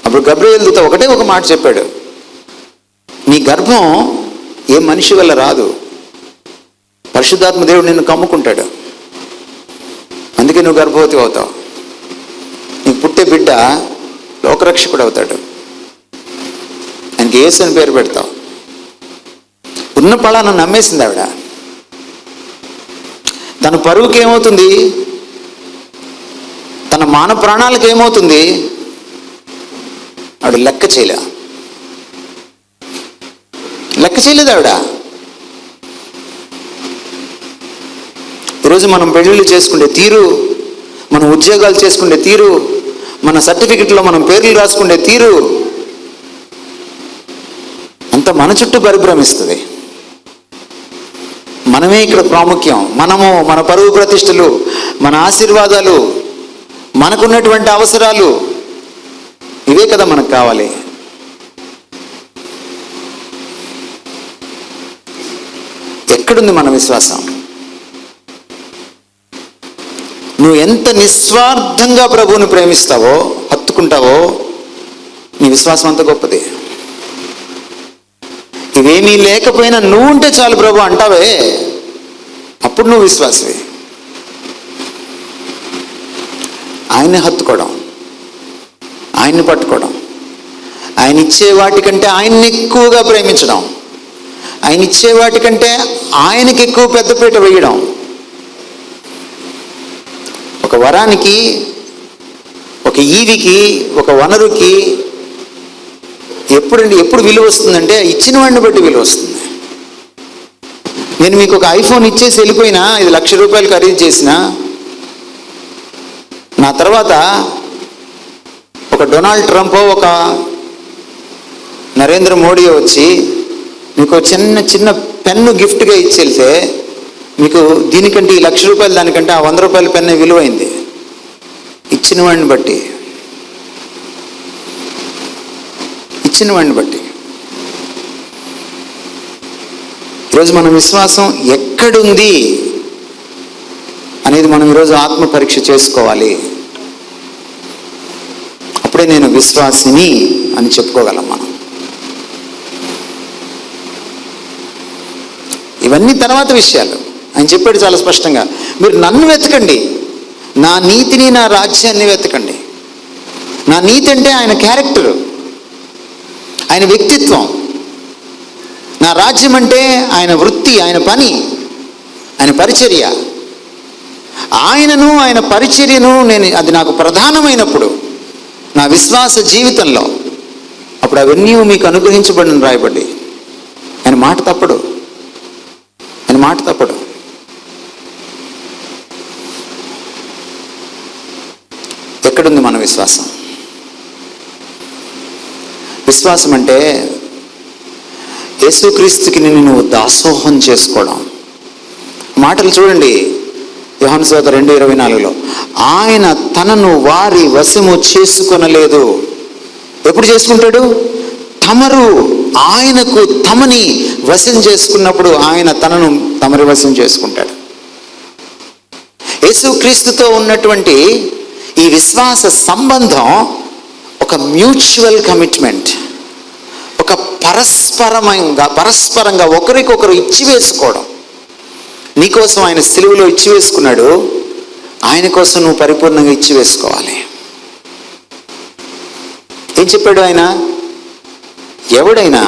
అప్పుడు గబ్రియేలు దూత ఒకటే ఒక మాట చెప్పాడు, నీ గర్భం ఏ మనిషి వల్ల రాదు, పరిశుద్ధాత్మ దేవుడు నిన్ను కమ్ముకుంటాడు, అందుకే నువ్వు గర్భవతి అవుతావు. నీకు పుట్టే బిడ్డ లోకరక్షకుడు అవుతాడు, ఆయనకి యేసు అని పేరు పెడతావు. ఉన్న పళాన్ని నమ్మేసింది ఆవిడ. తన పరువుకి ఏమవుతుంది, తన మాన ప్రాణాలకు ఏమవుతుంది ఆవిడ లెక్క చేయలేదు ఆవిడ. ఈరోజు మనం పెళ్ళిళ్ళు చేసుకునే తీరు, మనం ఉద్యోగాలు చేసుకునే తీరు, మన సర్టిఫికెట్లో మనం పేర్లు రాసుకునే తీరు అంత మన చుట్టూ పరిభ్రమిస్తుంది. మనమే ఇక్కడ ప్రాముఖ్యం. మనము, మన పరువు ప్రతిష్టలు, మన ఆశీర్వాదాలు, మనకున్నటువంటి అవసరాలు, ఇవే కదా మనకు కావాలి. ఎక్కడుంది మన విశ్వాసం? నువ్వు ఎంత నిస్వార్థంగా ప్రభువుని ప్రేమిస్తావో, హత్తుకుంటావో, నీ విశ్వాసం అంత గొప్పది. ఇవేమీ లేకపోయినా నువ్వు ఉంటే చాలు ప్రభు అంటావే, అప్పుడు నువ్వు విశ్వాసమే. ఆయన్ని హత్తుకోవడం, ఆయన్ని పట్టుకోవడం, ఆయన ఇచ్చే వాటికంటే ఆయన్ని ఎక్కువగా ప్రేమించడం, ఆయన ఇచ్చే వాటికంటే ఆయనకి ఎక్కువ పెద్దపీట వేయడం. ఒక వరానికి, ఒక ఈవికి, ఒక వనరుకి ఎప్పుడు విలువ వస్తుందంటే ఇచ్చిన వాడిని బట్టి విలువ వస్తుంది. నేను మీకు ఒక ఐఫోన్ ఇచ్చేసి వెళ్ళిపోయినా, ఇది ₹1,00,000 ఖరీదు చేసిన, నా తర్వాత ఒక డొనాల్డ్ ట్రంప్, ఒక నరేంద్ర మోడీ వచ్చి మీకు చిన్న పెన్ను గిఫ్ట్గా ఇచ్చి వెళ్తే, మీకు దీనికంటే ఈ ₹1,00,000 దానికంటే ఆ ₹100 పెన్ను విలువైంది. ఇచ్చిన వాడిని బట్టి, ఇచ్చిన వాడిని బట్టి. ఈరోజు మన విశ్వాసం ఎక్కడుంది అనేది మనం ఈరోజు ఆత్మ పరీక్ష చేసుకోవాలి. అప్పుడే నేను విశ్వాసిని అని చెప్పుకోగలం మనం. ఇవన్నీ తర్వాత విషయాలు. ఆయన చెప్పాడు చాలా స్పష్టంగా, మీరు నన్ను వెతకండి, నా నీతిని, నా రాజ్యాన్ని వెతకండి. నా నీతి అంటే ఆయన క్యారెక్టరు, ఆయన వ్యక్తిత్వం. నా రాజ్యం అంటే ఆయన వృత్తి, ఆయన పని, ఆయన పరిచర్య. ఆయనను, ఆయన పరిచర్యను అది నాకు ప్రధానమైనప్పుడు నా విశ్వాస జీవితంలో, అప్పుడు అవన్నీ మీకు అనుగ్రహించబడిన రాయబడి. ఆయన మాట తప్పడు, ఆయన మాట తప్పడు. ఎక్కడుంది మన విశ్వాసం? విశ్వాసం అంటే యేసుక్రీస్తుకి నువ్వు దాసోహం చేసుకోవడం. మాటలు చూడండి, యోహాను సువార్త 2:24లో, ఆయన తనను వారి వశము చేసుకొనలేదు. ఎప్పుడు చేసుకుంటాడు? తమరు ఆయనకు తమని వశం చేసుకున్నప్పుడు ఆయన తనను తమరి వశం చేసుకుంటాడు. యేసుక్రీస్తుతో ఉన్నటువంటి ఈ విశ్వాస సంబంధం ఒక మ్యూచువల్ కమిట్మెంట్, ఒక పరస్పరంగా ఒకరికొకరు ఇచ్చివేసుకోవడం. నీకోసం ఆయన సిలువలో ఇచ్చివేసుకున్నాడు, ఆయన కోసం నువ్వు పరిపూర్ణంగా ఇచ్చివేసుకోవాలి. ఏం చెప్పాడు ఆయన? ఎవడైనా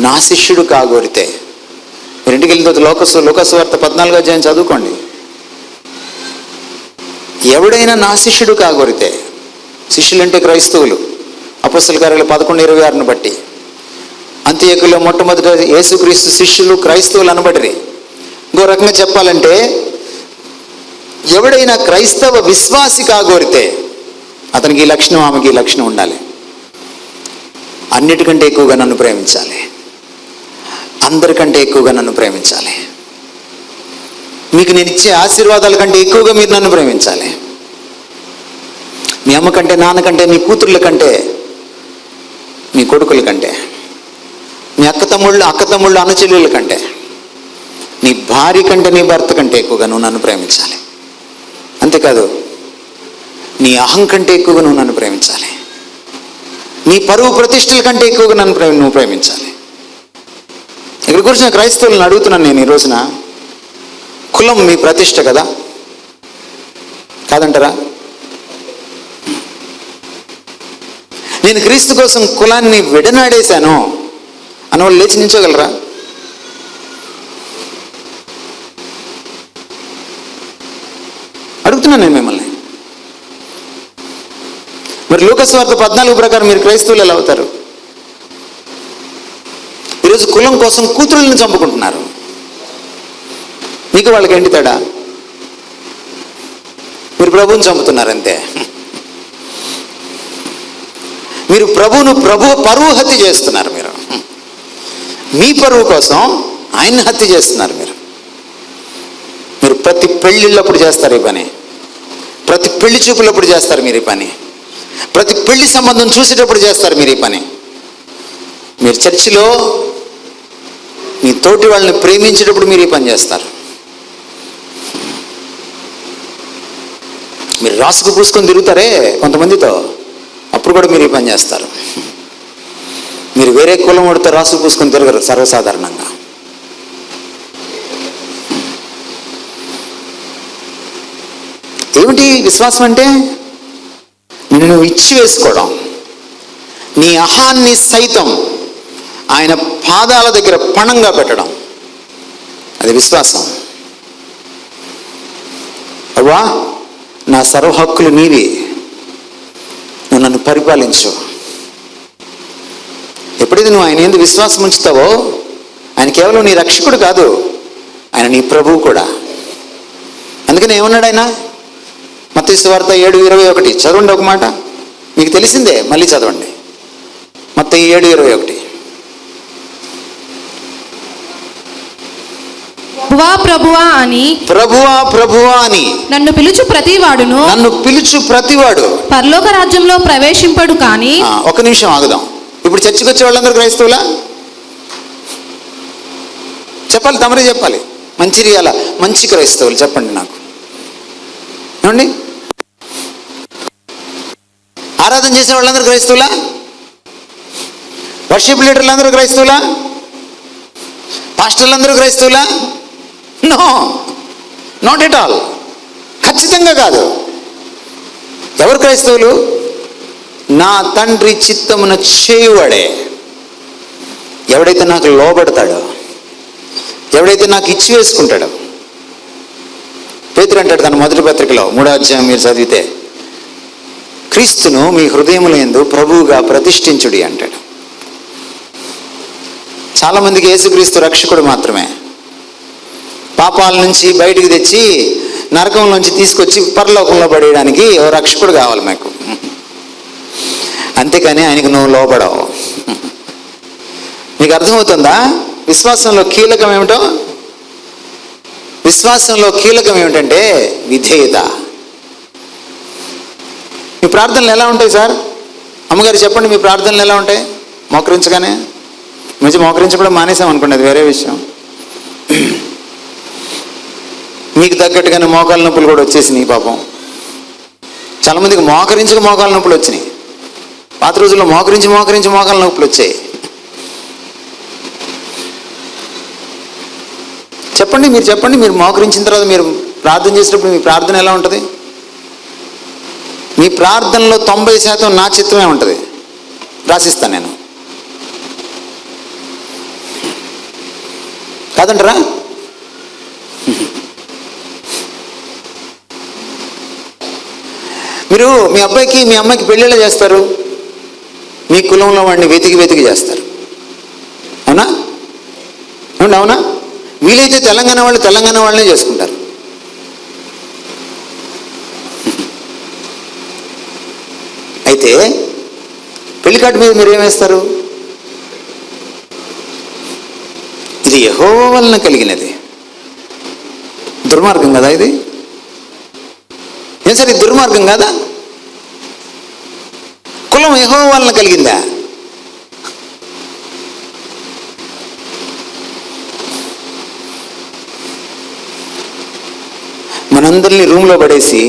నా శిష్యుడు కాగోరితే, మీరు ఇంటికి వెళ్ళిన తర్వాత లోకసువార్త 14వ అధ్యాయం చదువుకోండి. ఎవడైనా నా శిష్యుడు కాగోరితే, శిష్యులంటే క్రైస్తవులు, అపొస్తలుల కార్యాలు 11:26 బట్టి అంత్యోక్యలో మొట్టమొదట యేసుక్రీస్తు శిష్యులు క్రైస్తవులు అనబడిరి. ఇంకో రకంగా చెప్పాలంటే, ఎవడైనా క్రైస్తవ విశ్వాసి కాగోరితే అతనికి ఈ లక్షణం, ఆమెకి ఈ లక్షణం ఉండాలి. అన్నిటికంటే ఎక్కువగా నన్ను ప్రేమించాలి, అందరికంటే ఎక్కువగా నన్ను ప్రేమించాలి, మీకు నేను ఇచ్చే ఆశీర్వాదాల కంటే ఎక్కువగా మీరు నన్ను ప్రేమించాలి. మీ అమ్మ కంటే, నాన్న కంటే, మీ కూతుర్ల కంటే, మీ కొడుకుల కంటే, మీ అక్క తమ్ముళ్ళు అన్నచెల్లెళ్ళ కంటే, నీ భార్య కంటే, నీ భర్త కంటే ఎక్కువగా నువ్వు నన్ను ప్రేమించాలి. అంతేకాదు, నీ అహం కంటే ఎక్కువగా నువ్వు నన్ను ప్రేమించాలి. నీ పరువు ప్రతిష్టల కంటే ఎక్కువగా నువ్వు ప్రేమించాలి. ఇక్కడ కూర్చున్న క్రైస్తవులను అడుగుతున్నాను నేను ఈ రోజున, కులం మీ ప్రతిష్ట కదా, కాదంటారా? నేను క్రీస్తు కోసం కులాన్ని విడనాడేశాను అన్నవాళ్ళు లేచి నిల్చోగలరా? అడుగుతున్నాను నేను మిమ్మల్ని. మరి లూకాసువార్త 14 ప్రకారం మీరు క్రైస్తవులు ఎలా అవుతారు? ఈరోజు కులం కోసం కూతురులను చంపుకుంటున్నారు. మీకు వాళ్ళకి ఏంటి తేడా? మీరు ప్రభువుని చంపుతున్నారు అంతే. మీరు ప్రభు పరువు హత్య చేస్తున్నారు. మీరు మీ పరువు కోసం ఆయన్ని హత్య చేస్తున్నారు. మీరు ప్రతి పెళ్ళిళ్ళప్పుడు చేస్తారు ఈ పని, ప్రతి పెళ్లి చూపులప్పుడు చేస్తారు మీరు ఈ పని, ప్రతి పెళ్లి సంబంధం చూసేటప్పుడు చేస్తారు మీరు ఈ పని. మీరు చర్చిలో మీ తోటి వాళ్ళని ప్రేమించేటప్పుడు మీరు ఈ పని చేస్తారు. మీరు రాసుకు పూసుకొని తిరుగుతారే కొంతమందితో, అప్పుడు కూడా మీరు ఈ పని చేస్తారు. మీరు వేరే కులం వాడితో రాసుకు పూసుకొని తిరగరు సర్వసాధారణంగా. ఏమిటి విశ్వాసం అంటే? నిన్ను నువ్వు ఇచ్చి వేసుకోవడం, నీ అహాన్ని సైతం ఆయన పాదాల దగ్గర పణంగా పెట్టడం, అది విశ్వాసం. అవ్వా, నా సర్వ హక్కులు నీవి, నువ్వు నన్ను పరిపాలించు. ఎప్పుడైతే నువ్వు ఆయన ఎందుకు విశ్వాసం ఉంచుతావో, ఆయన కేవలం నీ రక్షకుడు కాదు, ఆయన నీ ప్రభువు కూడా. అందుకని ఏమన్నాడు ఆయన? మత్తయి సువార్త 7:21 చదవండి ఒక మాట, మీకు తెలిసిందే, మళ్ళీ చదవండి. మత్తయి 7:21. ప్రభువా అని నన్ను పిలుచు ప్రతివాడు పరలోక రాజ్యంలో ప్రవేశింపడు. కానీ ఒక నిమిషం ఆగుదాం. ఇప్పుడు చర్చికి వచ్చే వాళ్ళందరూ క్రైస్తవులా? చెప్పాలి, తమరే చెప్పాలి. మంచిర్యాల మంచి క్రైస్తవులు చెప్పండి నాకు. ఏమండి, ఆరాధన చేసే వాళ్ళందరూ క్రైస్తవులా? వర్షిప్ లీడర్లు అందరూ క్రైస్తవులా? పాస్టర్లు అందరూ క్రైస్తవులా? No, not at all. ఖచ్చితంగా కాదు. ఎవరు క్రైస్తవులు? నా తండ్రి చిత్తమున చేయువాడే. ఎవడైతే నాకు లోబడతాడో, ఎవడైతే నాకు ఇచ్చి వేసుకుంటాడో. పేతురు అంటాడు తన మొదటి పత్రికలో 3వ అధ్యాయం మీరు చదివితే, క్రీస్తును మీ హృదయములందు ప్రభువుగా ప్రతిష్ఠించుడి అంటాడు. చాలామందికి యేసుక్రీస్తు రక్షకుడు మాత్రమే. పాపాల నుంచి బయటికి తెచ్చి నరకంలోంచి తీసుకొచ్చి పరలోకంలో పడేయడానికి ఓ రక్షకుడు కావాలి మాకు. అంతేకాని ఆయనకు నువ్వు లోపడవు. నీకు అర్థమవుతుందా విశ్వాసంలో కీలకం ఏమిటో? విశ్వాసంలో కీలకం ఏమిటంటే విధేయత. మీ ప్రార్థనలు ఎలా ఉంటాయి సార్? అమ్మగారు చెప్పండి, మీ ప్రార్థనలు ఎలా ఉంటాయి? మోకరించగానే మంచి మోకరించడం మానేసాం అనుకోండి, అది వేరే విషయం. మీకు తగ్గట్టుగానే మోకాల నొప్పులు కూడా వచ్చేసినాయి పాపం. చాలామందికి మోకరించక మోకాల నొప్పులు వచ్చినాయి. పాత రోజుల్లో మోకరించి మోకాల నొప్పులు వచ్చాయి. చెప్పండి, మీరు చెప్పండి. మీరు మోకరించిన తర్వాత మీరు ప్రార్థన చేసినప్పుడు మీ ప్రార్థన ఎలా ఉంటుంది? మీ ప్రార్థనలో 90% నా చిత్తమే ఉంటుంది. రాసిస్తాను నేను, కాదంటారా? మీరు మీ అబ్బాయికి మీ అమ్మాయికి పెళ్ళిళ్ళు చేస్తారు, మీ కులంలో వాడిని వెతికి చేస్తారు. అవునా? అవునా? వీలైతే తెలంగాణ వాళ్ళనే చేసుకుంటారు. అయితే పెళ్లికాటు మీద మీరు ఏమేస్తారు? ఇది యెహోవా వలన కలిగినది. దుర్మార్గం కదా ఇది? ఏం సార్, ఇది దుర్మార్గం కాదా? కులం యెహోవా వలన కలిగిందా? మనందరినీ రూమ్లో పడేసి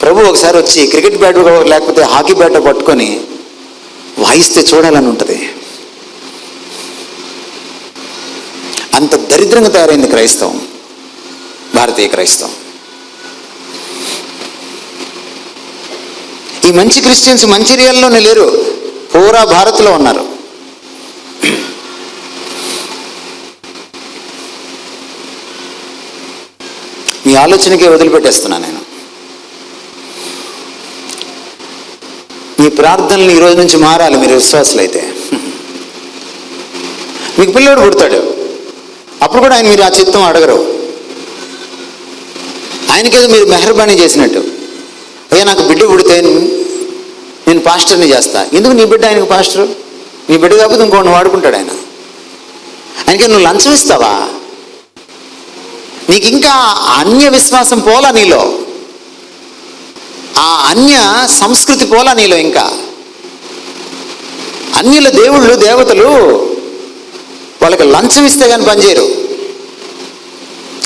ప్రభు ఒకసారి వచ్చి క్రికెట్ బ్యాట్ లేకపోతే హాకీ బ్యాట్ పట్టుకొని వాయిస్తే చూడాలని ఉంటుంది. అంత దరిద్రంగా తయారైంది క్రైస్తవం, భారతీయ క్రైస్తవం. ఈ మంచి క్రిస్టియన్స్ మంచిర్యాలలోనే లేరు, పూరా భారత్లో ఉన్నారు. మీ ఆలోచనకే వదిలిపెట్టేస్తున్నాను నేను. మీ ప్రార్థనలు ఈరోజు నుంచి మారాలి. మీరు విశ్వాసులు అయితే మీకు పిల్లోడు పుడతాడు, అప్పుడు కూడా ఆయన మీరు ఆ చిత్తం అడగరు. ఆయనకేదో మీరు మెహర్బానీ చేసినట్టు, అయ్యా నాకు బిడ్డ పుడితే నేను పాస్టర్ని చేస్తా. ఎందుకు నీ బిడ్డ ఆయనకు పాస్టరు? నీ బిడ్డ కాకపోతే ఇంకోటి వాడుకుంటాడు ఆయన. ఆయనకి నువ్వు లంచం ఇస్తావా? నీకు ఇంకా అన్య విశ్వాసం పోలా నీలో, ఆ అన్య సంస్కృతి పోలా నీలో. ఇంకా అన్యుల దేవుళ్ళు దేవతలు వాళ్ళకి లంచం ఇస్తే కానీ పనిచేయరు.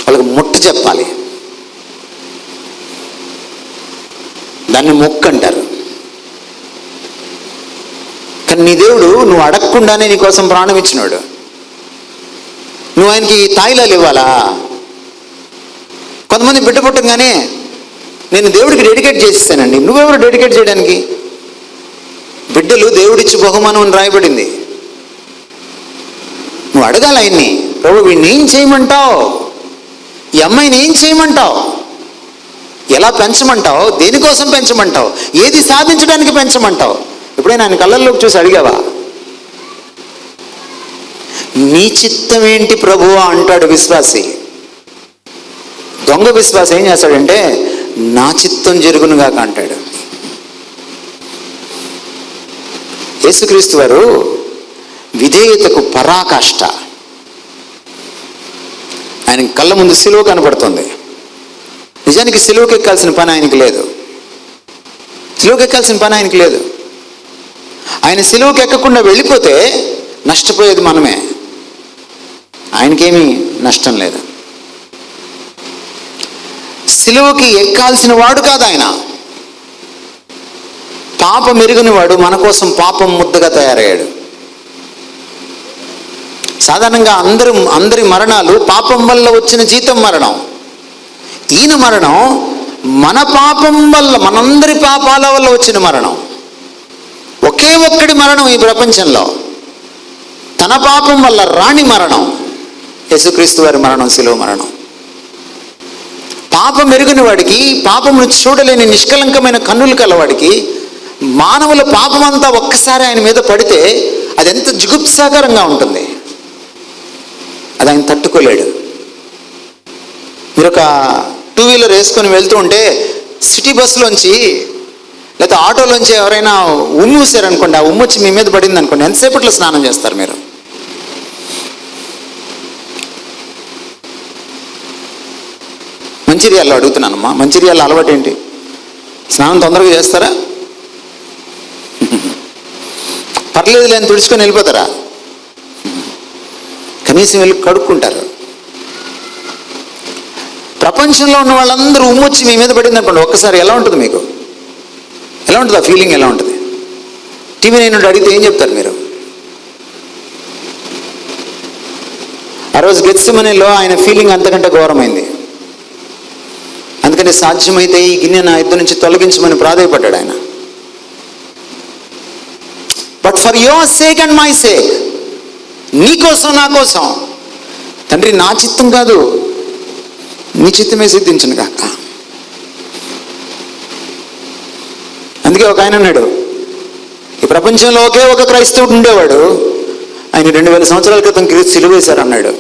వాళ్ళకి ముట్టు చెప్పాలి, దాన్ని మొక్కు అంటారు. కానీ నీ దేవుడు నువ్వు అడగకుండానే నీ కోసం ప్రాణం ఇచ్చినాడు. నువ్వు ఆయనకి తాయిలాలు ఇవ్వాలా? కొంతమంది బిడ్డ పుట్టంగానే నేను దేవుడికి డెడికేట్ చేసిస్తానండి. నువ్వెవరు డెడికేట్ చేయడానికి? బిడ్డలు దేవుడిచ్చి బహుమానం అని రాయబడింది. నువ్వు అడగాలి ఆయన్ని, ప్రభు వీడిని ఏం చేయమంటావు, ఈ అమ్మాయిని ఏం చేయమంటావు, ఎలా పెంచమంటావు, దేనికోసం పెంచమంటావు, ఏది సాధించడానికి పెంచమంటావు? ఎప్పుడైనా ఆయన కళ్ళల్లోకి చూసి అడిగావా? నీ చిత్తం ఏంటి ప్రభువా అంటాడు విశ్వాసి. దొంగ విశ్వాసి ఏం చేస్తాడంటే నా చిత్తం జరుగునుగాక అంటాడు. యేసుక్రీస్తు వారు విధేయతకు పరాకాష్ట. ఆయన కళ్ళ ముందు సిలువ కనపడుతుంది. నిజానికి సిలువకి ఎక్కాల్సిన పని ఆయనకి లేదు. సిలువకి ఎక్కాల్సిన పని ఆయనకి లేదు. ఆయన సిలువకి ఎక్కకుండా వెళ్ళిపోతే నష్టపోయేది మనమే, ఆయనకేమీ నష్టం లేదు. సిలువకి ఎక్కాల్సిన వాడు కాదు ఆయన. పాపం ఎరుగని వాడు మన కోసం పాపం ముద్దగా తయారయ్యాడు. సాధారణంగా అందరి మరణాలు పాపం వల్ల వచ్చిన జీతం మరణం. ఈయన మరణం మన పాపం వల్ల, మనందరి పాపాల వల్ల వచ్చిన మరణం. ఒకే ఒక్కడి మరణం ఈ ప్రపంచంలో, తన పాపం వల్ల రాని మరణం యేసుక్రీస్తు వారి మరణం, శిలువ మరణం. పాపం ఎరుగని వాడికి, పాపమును చూడలేని నిష్కలంకమైన కన్నులు కలవాడికి, మానవుల పాపం అంతా ఒక్కసారి ఆయన మీద పడితే అది ఎంత జుగుప్సాకరంగా ఉంటుంది. అది ఆయన తట్టుకోలేడు. మీరు ఒక 2 వీలర్ వేసుకొని వెళ్తూ ఉంటే సిటీ బస్సులోంచి లేకపోతే ఆటోలోంచి ఎవరైనా ఉమ్ము ఊసారనుకోండి, ఆ ఉమ్ము వచ్చి మీ మీద పడింది అనుకోండి, ఎంతసేపట్లో స్నానం చేస్తారు మీరు? మంచిర్యాలలో అడుగుతున్నానమ్మా, మంచిర్యాల అలవాటు ఏంటి? స్నానం తొందరగా చేస్తారా? పర్లేదు లేని తుడుచుకొని వెళ్ళిపోతారా? కనీసం వెళ్ళి కడుక్కుంటారు. ప్రపంచంలో ఉన్న వాళ్ళందరూ ఉమ్మొచ్చి మీ మీద పడింది అనుకోండి, ఒక్కసారి ఎలా ఉంటుంది మీకు? ఎలా ఉంటుంది? ఆ ఫీలింగ్ ఎలా ఉంటుంది? టీవీ నేను అడిగితే ఏం చెప్తారు మీరు? ఆ రోజు గెత్సెమనీలో ఆయన ఫీలింగ్ అంతకంటే ఘోరమైంది. అందుకని సాధ్యమైతే ఈ గిన్నె నా యుద్ధ నుంచి తొలగించమని ప్రాధేయపడ్డాడు ఆయన. But for your sake and my sake, నీ కోసం నా కోసం తండ్రి, నా చిత్తం కాదు నీ చిత్తమే సిద్ధించును కాక. అందుకే ఒక ఆయన అన్నాడు, ఈ ప్రపంచంలో ఒకే ఒక క్రైస్తవుడు ఉండేవాడు, ఆయన 2000 సంవత్సరాల క్రితం సిలువ వేశారు అన్నాడు.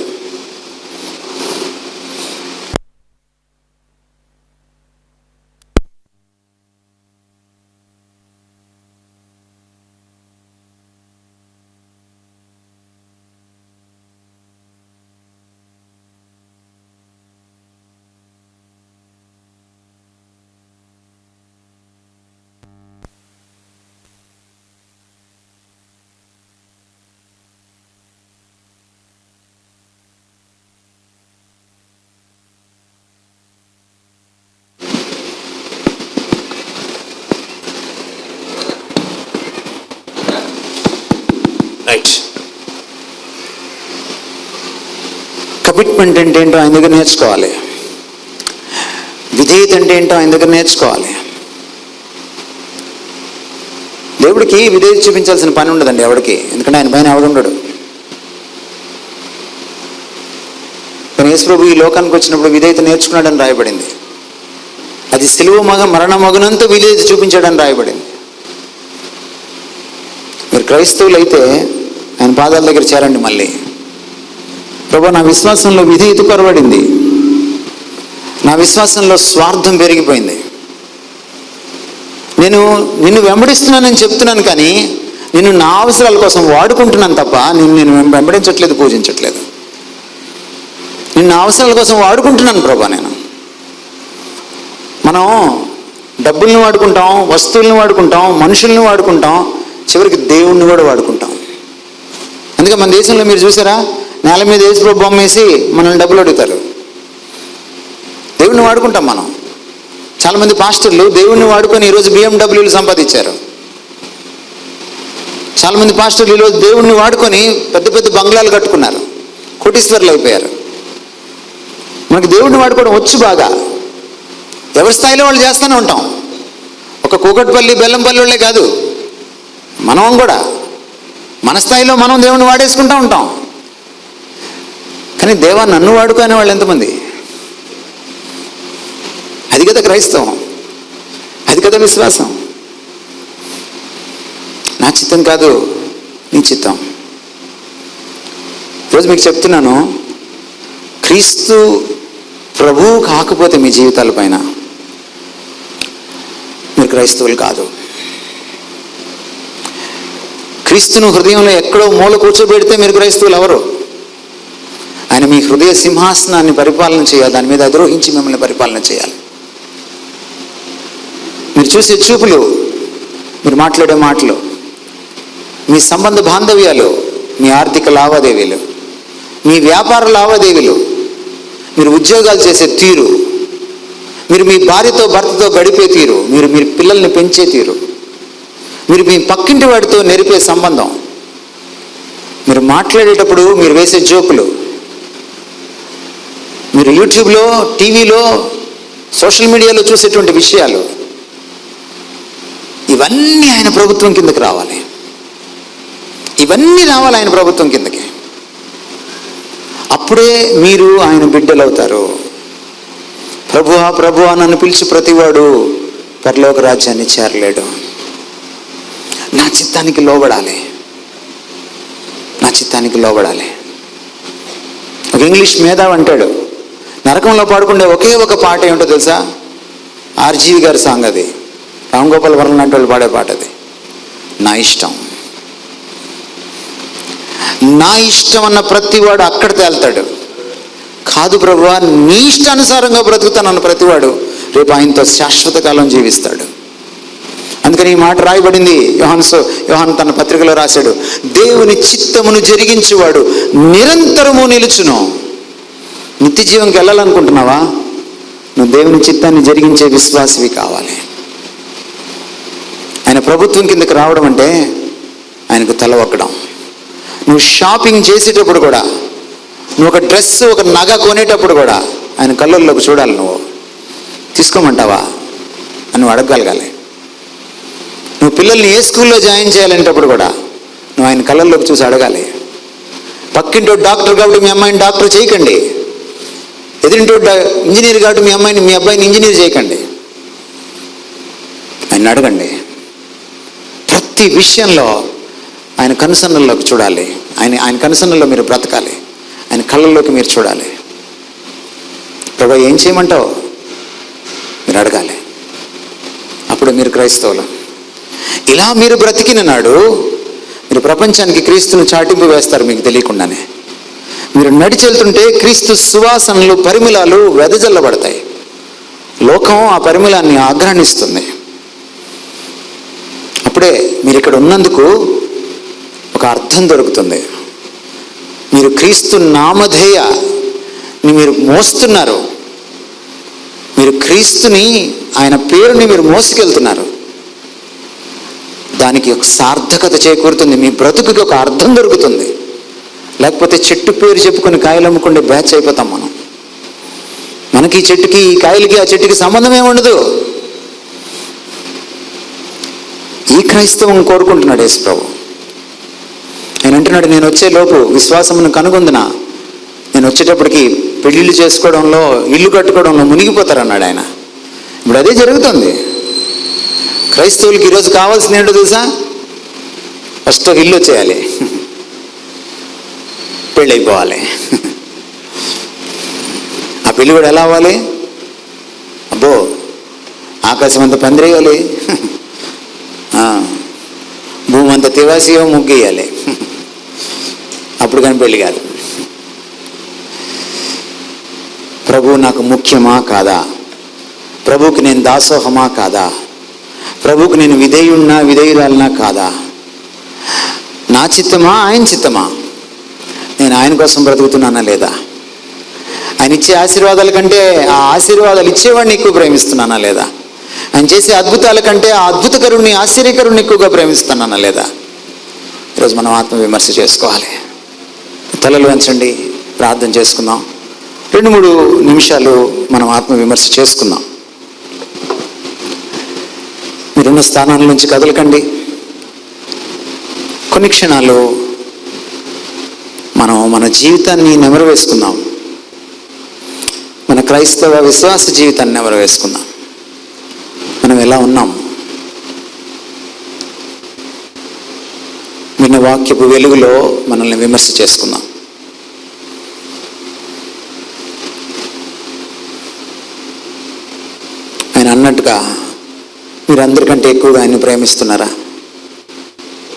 రైట్. కమిట్మెంట్ అంటే ఏంటో ఆయన దగ్గర నేర్చుకోవాలి. విధేయత అంటే ఏంటో ఆయన దగ్గర నేర్చుకోవాలి. దేవుడికి విధేయత చూపించాల్సిన పని ఉండదండి ఎవడికి, ఎందుకంటే ఆయన పైన ఎవడుండడు. కానీ యేసు ప్రభు ఈ లోకానికి వచ్చినప్పుడు విధేయత నేర్చుకున్నాడని రాయబడింది. అది సిలువ మరణ మగునంత విధేయత చూపించాడని రాయబడింది. మీరు క్రైస్తవులు అయితే ఆయన పాదాల దగ్గర చేరండి. మళ్ళీ ప్రభు, నా విశ్వాసంలో విధేయత కొరబడింది, నా విశ్వాసంలో స్వార్థం పెరిగిపోయింది, నేను నిన్ను వెంబడిస్తున్నానని చెప్తున్నాను, కానీ నిన్ను నా అవసరాల కోసం వాడుకుంటున్నాను తప్ప నేను వెంబడించట్లేదు, పూజించట్లేదు. నిన్ను నా అవసరాల కోసం వాడుకుంటున్నాను ప్రభా. మనం డబ్బుల్ని వాడుకుంటాం, వస్తువుల్ని వాడుకుంటాం, మనుషుల్ని వాడుకుంటాం, చివరికి దేవుణ్ణి కూడా వాడుకుంటాం. అందుకే మన దేశంలో మీరు చూసారా, నేల మీద యేసుప్రభు బొమ్మ వేసి మనల్ని డబ్బులు అడుగుతారు. దేవుణ్ణి వాడుకుంటాం మనం. చాలామంది పాస్టర్లు దేవుణ్ణి వాడుకొని ఈరోజు BMWలు సంపాదించారు. చాలామంది పాస్టర్లు ఈరోజు దేవుణ్ణి వాడుకొని పెద్ద పెద్ద బంగ్లాలు కట్టుకున్నారు, కోటీశ్వర్లు అయిపోయారు. మనకి దేవుణ్ణి వాడుకోవడం వచ్చు బాగా. ఎవరి స్థాయిలో వాళ్ళు చేస్తూనే ఉంటాం. ఒక కూకట్పల్లి బెల్లంపల్లిళ్ళే కాదు, మనం కూడా మన స్థాయిలో మనం దేవుణ్ణి వాడేసుకుంటూ ఉంటాం. కానీ దేవా నన్ను వాడుకునే వాళ్ళు ఎంతమంది? అది కదా క్రైస్తవం, అది కదా విశ్వాసం. నా చిత్తం కాదు, నీ చిత్తం. ఈరోజు మీకు చెప్తున్నాను, క్రీస్తు ప్రభువు కాకపోతే మీ జీవితాల పైన మీరు క్రైస్తవులు కాదు. క్రీస్తును హృదయంలో ఎక్కడో మూల కూర్చోబెడితే మీరు క్రైస్తవులు ఎవరు? ఆయన మీ హృదయ సింహాసనాన్ని పరిపాలన చేయాలి, దాని మీద అధిరోహించి మిమ్మల్ని పరిపాలన చేయాలి. మీరు చూసే చూపులు, మీరు మాట్లాడే మాటలు, మీ సంబంధ బాంధవ్యాలు, మీ ఆర్థిక లావాదేవీలు, మీ వ్యాపార లావాదేవీలు, మీరు ఉద్యోగాలు చేసే తీరు, మీరు మీ భార్యతో భర్తతో గడిపే తీరు, మీరు పిల్లల్ని పెంచే తీరు, మీరు మీ పక్కింటి వాడితో నెరిపే సంబంధం, మీరు మాట్లాడేటప్పుడు మీరు వేసే జోకులు, మీరు యూట్యూబ్లో, టీవీలో, సోషల్ మీడియాలో చూసేటువంటి విషయాలు, ఇవన్నీ ఆయన ప్రభుత్వం కిందకి రావాలి. ఇవన్నీ రావాలి ఆయన ప్రభుత్వం కిందకి. అప్పుడే మీరు ఆయన బిడ్డలు అవుతారు. ప్రభువా ప్రభువా నన్ను పిలిచి ప్రతివాడు పరలోక రాజ్యాన్ని చేరలేడు. నా చిత్తానికి లోబడాలి, నా చిత్తానికి లోబడాలి. ఒక ఇంగ్లీష్ మేధావి అంటాడు, నరకంలో పాడుకుండే ఒకే ఒక పాట ఏమిటో తెలుసా? ఆర్జీవి గారి సాంగ్ అది. రామ్ గోపాల్ వర్మ లాంటి వాళ్ళు పాడే పాట అది. నా ఇష్టం, నా ఇష్టం అన్న ప్రతివాడు అక్కడ తేల్తాడు. కాదు ప్రభువా నీ ఇష్టానుసారంగా బ్రతుకుతానన్న ప్రతివాడు రేపు ఆయనతో శాశ్వత కాలం జీవిస్తాడు. అందుకని ఈ మాట రాయబడింది. యోహాను తన పత్రికలో రాశాడు, దేవుని చిత్తమును జరిగించువాడు నిరంతరము నిలుచును. నిత్య జీవంకి వెళ్ళాలనుకుంటున్నావా? నువ్వు దేవుని చిత్తాన్ని జరిగించే విశ్వాసవి కావాలి. ఆయన ప్రభుత్వం కిందకి రావడం అంటే ఆయనకు తల ఒక్కడం. నువ్వు షాపింగ్ చేసేటప్పుడు కూడా, నువ్వు ఒక డ్రెస్, ఒక నగ కొనేటప్పుడు కూడా ఆయన కళ్ళల్లోకి చూడాలి. నువ్వు తీసుకోమంటావా అని నువ్వు అడగగలగాలి. నువ్వు పిల్లల్ని ఏ స్కూల్లో జాయిన్ చేయాలనేటప్పుడు కూడా నువ్వు ఆయన కళ్ళల్లోకి చూసి అడగాలి. పక్కింటో డాక్టర్ కాబట్టి మీ అమ్మాయిని డాక్టర్ చేయకండి, ఎదురింటో ఇంజనీర్ కాబట్టి మీ అబ్బాయిని ఇంజనీర్ చేయకండి. ఆయన అడగండి. ప్రతి విషయంలో ఆయన కనుసన్నల్లోకి చూడాలి. ఆయన కనుసన్నల్లో మీరు బ్రతకాలి. ఆయన కళ్ళల్లోకి మీరు చూడాలి. ప్రభు ఏం చేయమంటావు మీరు అడగాలి. అప్పుడు మీరు క్రైస్తవులు. ఇలా మీరు బ్రతికిన నాడు మీరు ప్రపంచానికి క్రీస్తును చాటింపు వేస్తారు మీకు తెలియకుండానే. మీరు నడిచెళ్తుంటే క్రీస్తు సువాసనలు, పరిమళాలు వెదజల్లబడతాయి. లోకం ఆ పరిమళాన్ని ఆగ్రహిస్తుంది. అప్పుడే మీరు ఇక్కడ ఉన్నందుకు ఒక అర్థం దొరుకుతుంది. మీరు క్రీస్తు నామధేయని మీరు మోస్తున్నారు. మీరు క్రీస్తుని, ఆయన పేరుని మీరు మోసుకెళ్తున్నారు. దానికి ఒక సార్థకత చేకూరుతుంది. మీ బ్రతుకుకి ఒక అర్థం దొరుకుతుంది. లేకపోతే చెట్టు పేరు చెప్పుకొని కాయలు అమ్ముకుంటే బ్యాచ్ అయిపోతాం మనం. మనకి ఈ చెట్టుకి, ఈ కాయలకి, ఆ చెట్టుకి సంబంధం ఏముండదు. ఈ క్రైస్తవం కోరుకుంటున్నాడు యేసు ప్రభు. ఆయన అంటున్నాడు, నేను వచ్చే లోపు విశ్వాసమును కనుగొందునా, నేను వచ్చేటప్పటికి పెళ్ళిళ్ళు చేసుకోవడంలో, ఇల్లు కట్టుకోవడంలో మునిగిపోతారన్నాడు ఆయన. ఇప్పుడు అదే జరుగుతుంది. క్రైస్తవులకి ఈరోజు కావాల్సింది ఏంటో తెలుసా? ఫస్ట్ ఒక ఇల్లు వచ్చేయాలి, పెళ్ళి అయిపోవాలి. ఆ పెళ్ళి కూడా ఎలా అవ్వాలి? అబ్బో ఆకాశం అంతా పందిరేయాలి, భూమి అంతా తివాసిగా ముగ్గేయాలి. అప్పుడు కానీ పెళ్ళి కాదు. ప్రభువు నాకు ముఖ్యమా కాదా? ప్రభువుకి నేను దాసోహమా కాదా? ప్రభువుకి నేను విధేయున్నా విధేయురాలనా కాదా? నా చిత్తమా ఆయన చిత్తమా? నేను ఆయన కోసం బ్రతుకుతున్నానా లేదా? ఆయన ఇచ్చే ఆశీర్వాదాల కంటే ఆ ఆశీర్వాదాలు ఇచ్చేవాడిని ఎక్కువ ప్రేమిస్తున్నానా లేదా? ఆయన చేసే అద్భుతాల కంటే ఆ అద్భుతకరుణ్ణి, ఆశ్చర్యకరుణ్ణి ఎక్కువగా ప్రేమిస్తున్నానా లేదా? ఈరోజు మనం ఆత్మవిమర్శ చేసుకోవాలి. తలలు వంచండి, ప్రార్థన చేసుకుందాం. 2-3 నిమిషాలు మనం ఆత్మవిమర్శ చేసుకుందాం. మీరున్న స్థానాల నుంచి కదలకండి. కొన్ని క్షణాలు మనం మన జీవితాన్ని నెమరు వేసుకుందాం. మన క్రైస్తవ విశ్వాస జీవితాన్ని నెమరు వేసుకుందాం. మనం ఎలా ఉన్నాం? విన్న వాక్యపు వెలుగులో మనల్ని విమర్శ చేసుకుందాం. ఆయన అన్నట్టుగా మీరందరికంటే ఎక్కువగా ఆయన్ని ప్రేమిస్తున్నారా?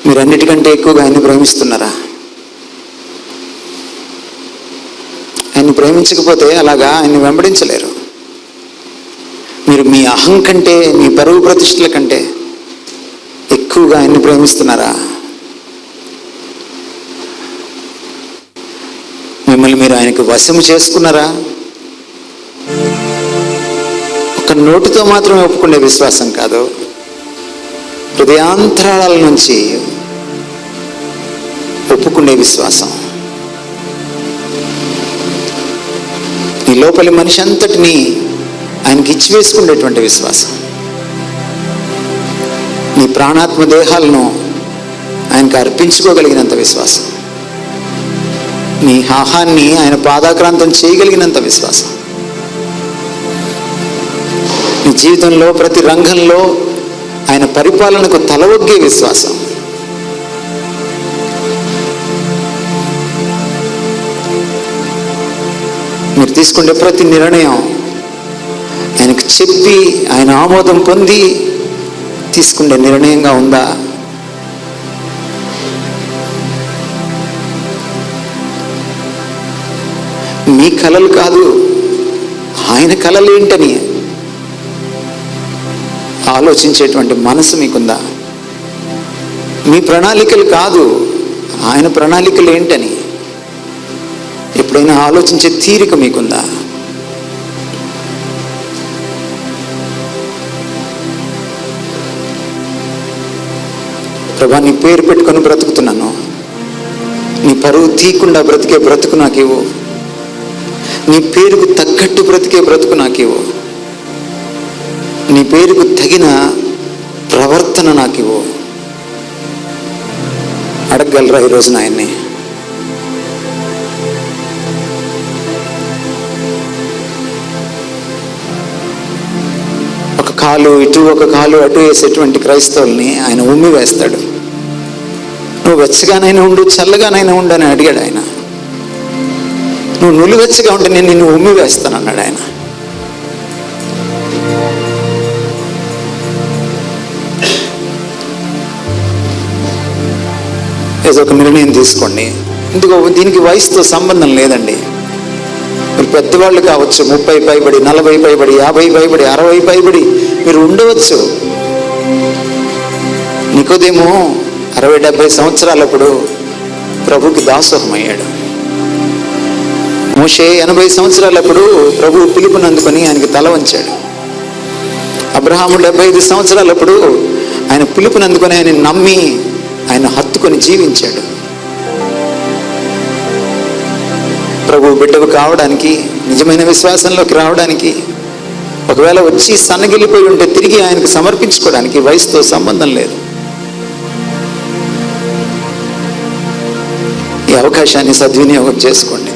మీరన్నిటికంటే ఎక్కువగా ఆయన్ని ప్రేమిస్తున్నారా? ఆయన్ని ప్రేమించకపోతే అలాగా ఆయన్ని వెంబడించలేరు. మీరు మీ అహం కంటే, మీ పరువు ప్రతిష్టల కంటే ఎక్కువగా ఆయన్ని ప్రేమిస్తున్నారా? మిమ్మల్ని మీరు ఆయనకు వశము చేసుకున్నారా? ఒక నోటితో మాత్రమే ఒప్పుకునే విశ్వాసం కాదు, హృదయాంతరాళాల నుంచి ఒప్పుకునే విశ్వాసం. ఈ లోపలి మనిషి అంతటినీ ఆయనకి ఇచ్చివేసుకునేటువంటి విశ్వాసం. నీ ప్రాణాత్మ దేహాలను ఆయనకు అర్పించుకోగలిగినంత విశ్వాసం. నీ ఆహాన్ని ఆయన పాదాక్రాంతం చేయగలిగినంత విశ్వాసం. నీ జీవితంలో ప్రతి రంగంలో ఆయన పరిపాలనకు తలవొగ్గే విశ్వాసం. మీరు తీసుకునే ప్రతి నిర్ణయం ఆయనకు చెప్పి ఆయన ఆమోదం పొంది తీసుకునే నిర్ణయంగా ఉందా? మీ కలలు కాదు, ఆయన కలలు ఏంటని ఆలోచించేటువంటి మనసు మీకుందా? మీ ప్రణాళికలు కాదు, ఆయన ప్రణాళికలు ఏంటని ఎప్పుడైనా ఆలోచించే తీరిక మీకుందా? ప్రభా, నీ పేరు పెట్టుకొని బ్రతుకుతున్నాను, నీ పరువు తీయకుండా బ్రతికే బ్రతుకు నాకివ్వు, నీ పేరుకు తగ్గట్టు బ్రతికే బ్రతుకు నాకివ్వు, నీ పేరుకు తగిన ప్రవర్తన నాకివ్వు. అడగగలరా ఈరోజు ఆయన్ని? ఒక కాలు ఇటు, ఒక కాలు అటు వేసేటువంటి క్రైస్తవుల్ని ఆయన ఉమ్మి వేస్తాడు. నువ్వు వెచ్చగానైనా ఉండు, చల్లగానైనా ఉండు అని అడిగాడు ఆయన. నువ్వు నులివెచ్చగా ఉంటే నేను నిన్ను ఉమ్మి వేస్తాను అన్నాడు ఆయన. ఏదో ఒక నిర్ణయం తీసుకోండి. ఎందుకో దీనికి వయసుతో సంబంధం లేదండి. మీరు పెద్దవాళ్ళు కావచ్చు, 30 పైబడి, 40 పైబడి, 50 పైబడి, 60 పైబడి మీరు ఉండవచ్చు. నికోదేము 60-70 సంవత్సరాలప్పుడు ప్రభుకి దాసోహమయ్యాడు. మోషే 80 సంవత్సరాలప్పుడు ప్రభు పిలుపునందుకొని ఆయనకి తల వంచాడు. అబ్రహాము 75 సంవత్సరాలప్పుడు ఆయన పిలుపునందుకొని ఆయన నమ్మి ఆయన హత్తుకొని జీవించాడు. ప్రభు బిడ్డకు కావడానికి, నిజమైన విశ్వాసంలోకి రావడానికి, ఒకవేళ వచ్చి సన్నగిలిపోయి ఉంటే తిరిగి ఆయనకు సమర్పించుకోవడానికి వయసుతో సంబంధం లేదు. ఈ అవకాశాన్ని సద్వినియోగం చేసుకోండి.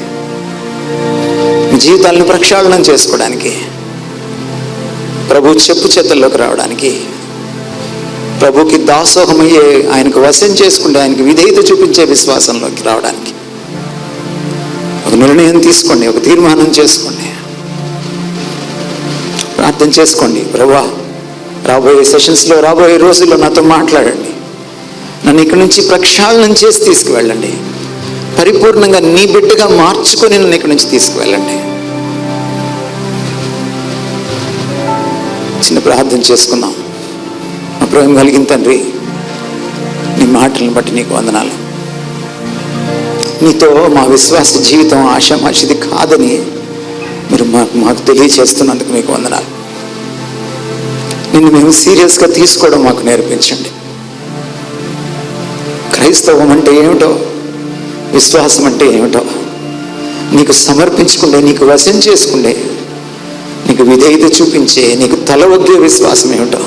మీ జీవితాలను ప్రక్షాళనం చేసుకోవడానికి, ప్రభు చెప్పు చేతల్లోకి రావడానికి, ప్రభుకి దాసోహమయ్యే, ఆయనకు వశం చేసుకుంటే ఆయనకు విధేయత చూపించే విశ్వాసంలోకి రావడానికి ఒక నిర్ణయం తీసుకోండి, ఒక తీర్మానం చేసుకోండి, ప్రార్థన చేసుకోండి. ప్రభువా, రాబోయే సెషన్స్లో, రాబోయే రోజుల్లో నాతో మాట్లాడండి. నన్ను ఇక్కడి నుంచి ప్రక్షాళనం చేసి తీసుకువెళ్ళండి. పరిపూర్ణంగా నీ బిడ్డగా మార్చుకొని నన్ను ఇక్కడి నుంచి తీసుకువెళ్ళండి. చిన్న ప్రార్థన చేసుకుందాం. మా ప్రేమ కలిగిన తండ్రి, నీ మాటలను బట్టి నీకు వందనాలు. నీతో మా విశ్వాస జీవితం ఆషామాషిది కాదని మీరు మాకు తెలియచేస్తున్నందుకు మీకు వందనాలు. నిన్ను మేము సీరియస్గా తీసుకోవడం మాకు నేర్పించండి. క్రైస్తవం అంటే ఏమిటో, విశ్వాసం అంటే ఏమిటో నీకు సమర్పించుకుండే, నీకు వశం చేసుకుండే, నీకు విధేయత చూపించే, నీకు తల ఒగ్గే విశ్వాసం ఏమిటో,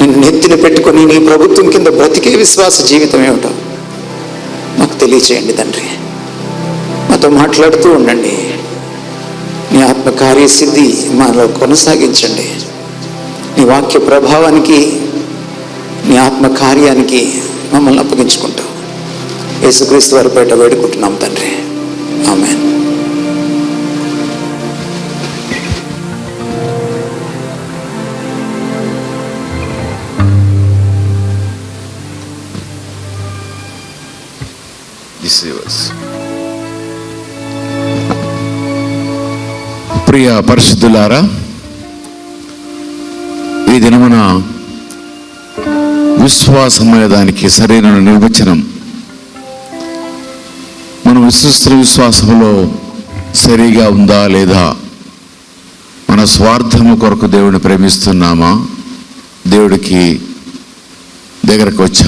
నిన్ను నెత్తిన పెట్టుకొని నీ ప్రభుత్వం కింద బ్రతికే విశ్వాస జీవితం ఏమిటో మాకు తెలియచేయండి తండ్రి. మాతో మాట్లాడుతూ ఉండండి. నీ ఆత్మ కార్యసిద్ధి మాలో కొనసాగించండి. నీ వాక్య ప్రభావానికి, నీ ఆత్మ కార్యానికి మమ్మల్ని అప్పగించుకుంటాం. యేసుక్రీస్తు వారి పేట వేడుకుంటున్నాం తండ్రి. ఆమేన్. ప్రియ పరిశుద్ధులారా, ఈ దినమున విశ్వాసం అనే దానికి సరైన నిర్వచనం, మనం విశ్వస్తున్న విశ్వాసంలో సరిగా ఉందా లేదా, మన స్వార్థము కొరకు దేవుడిని ప్రేమిస్తున్నామా, దేవుడికి దగ్గరకు వచ్చాం.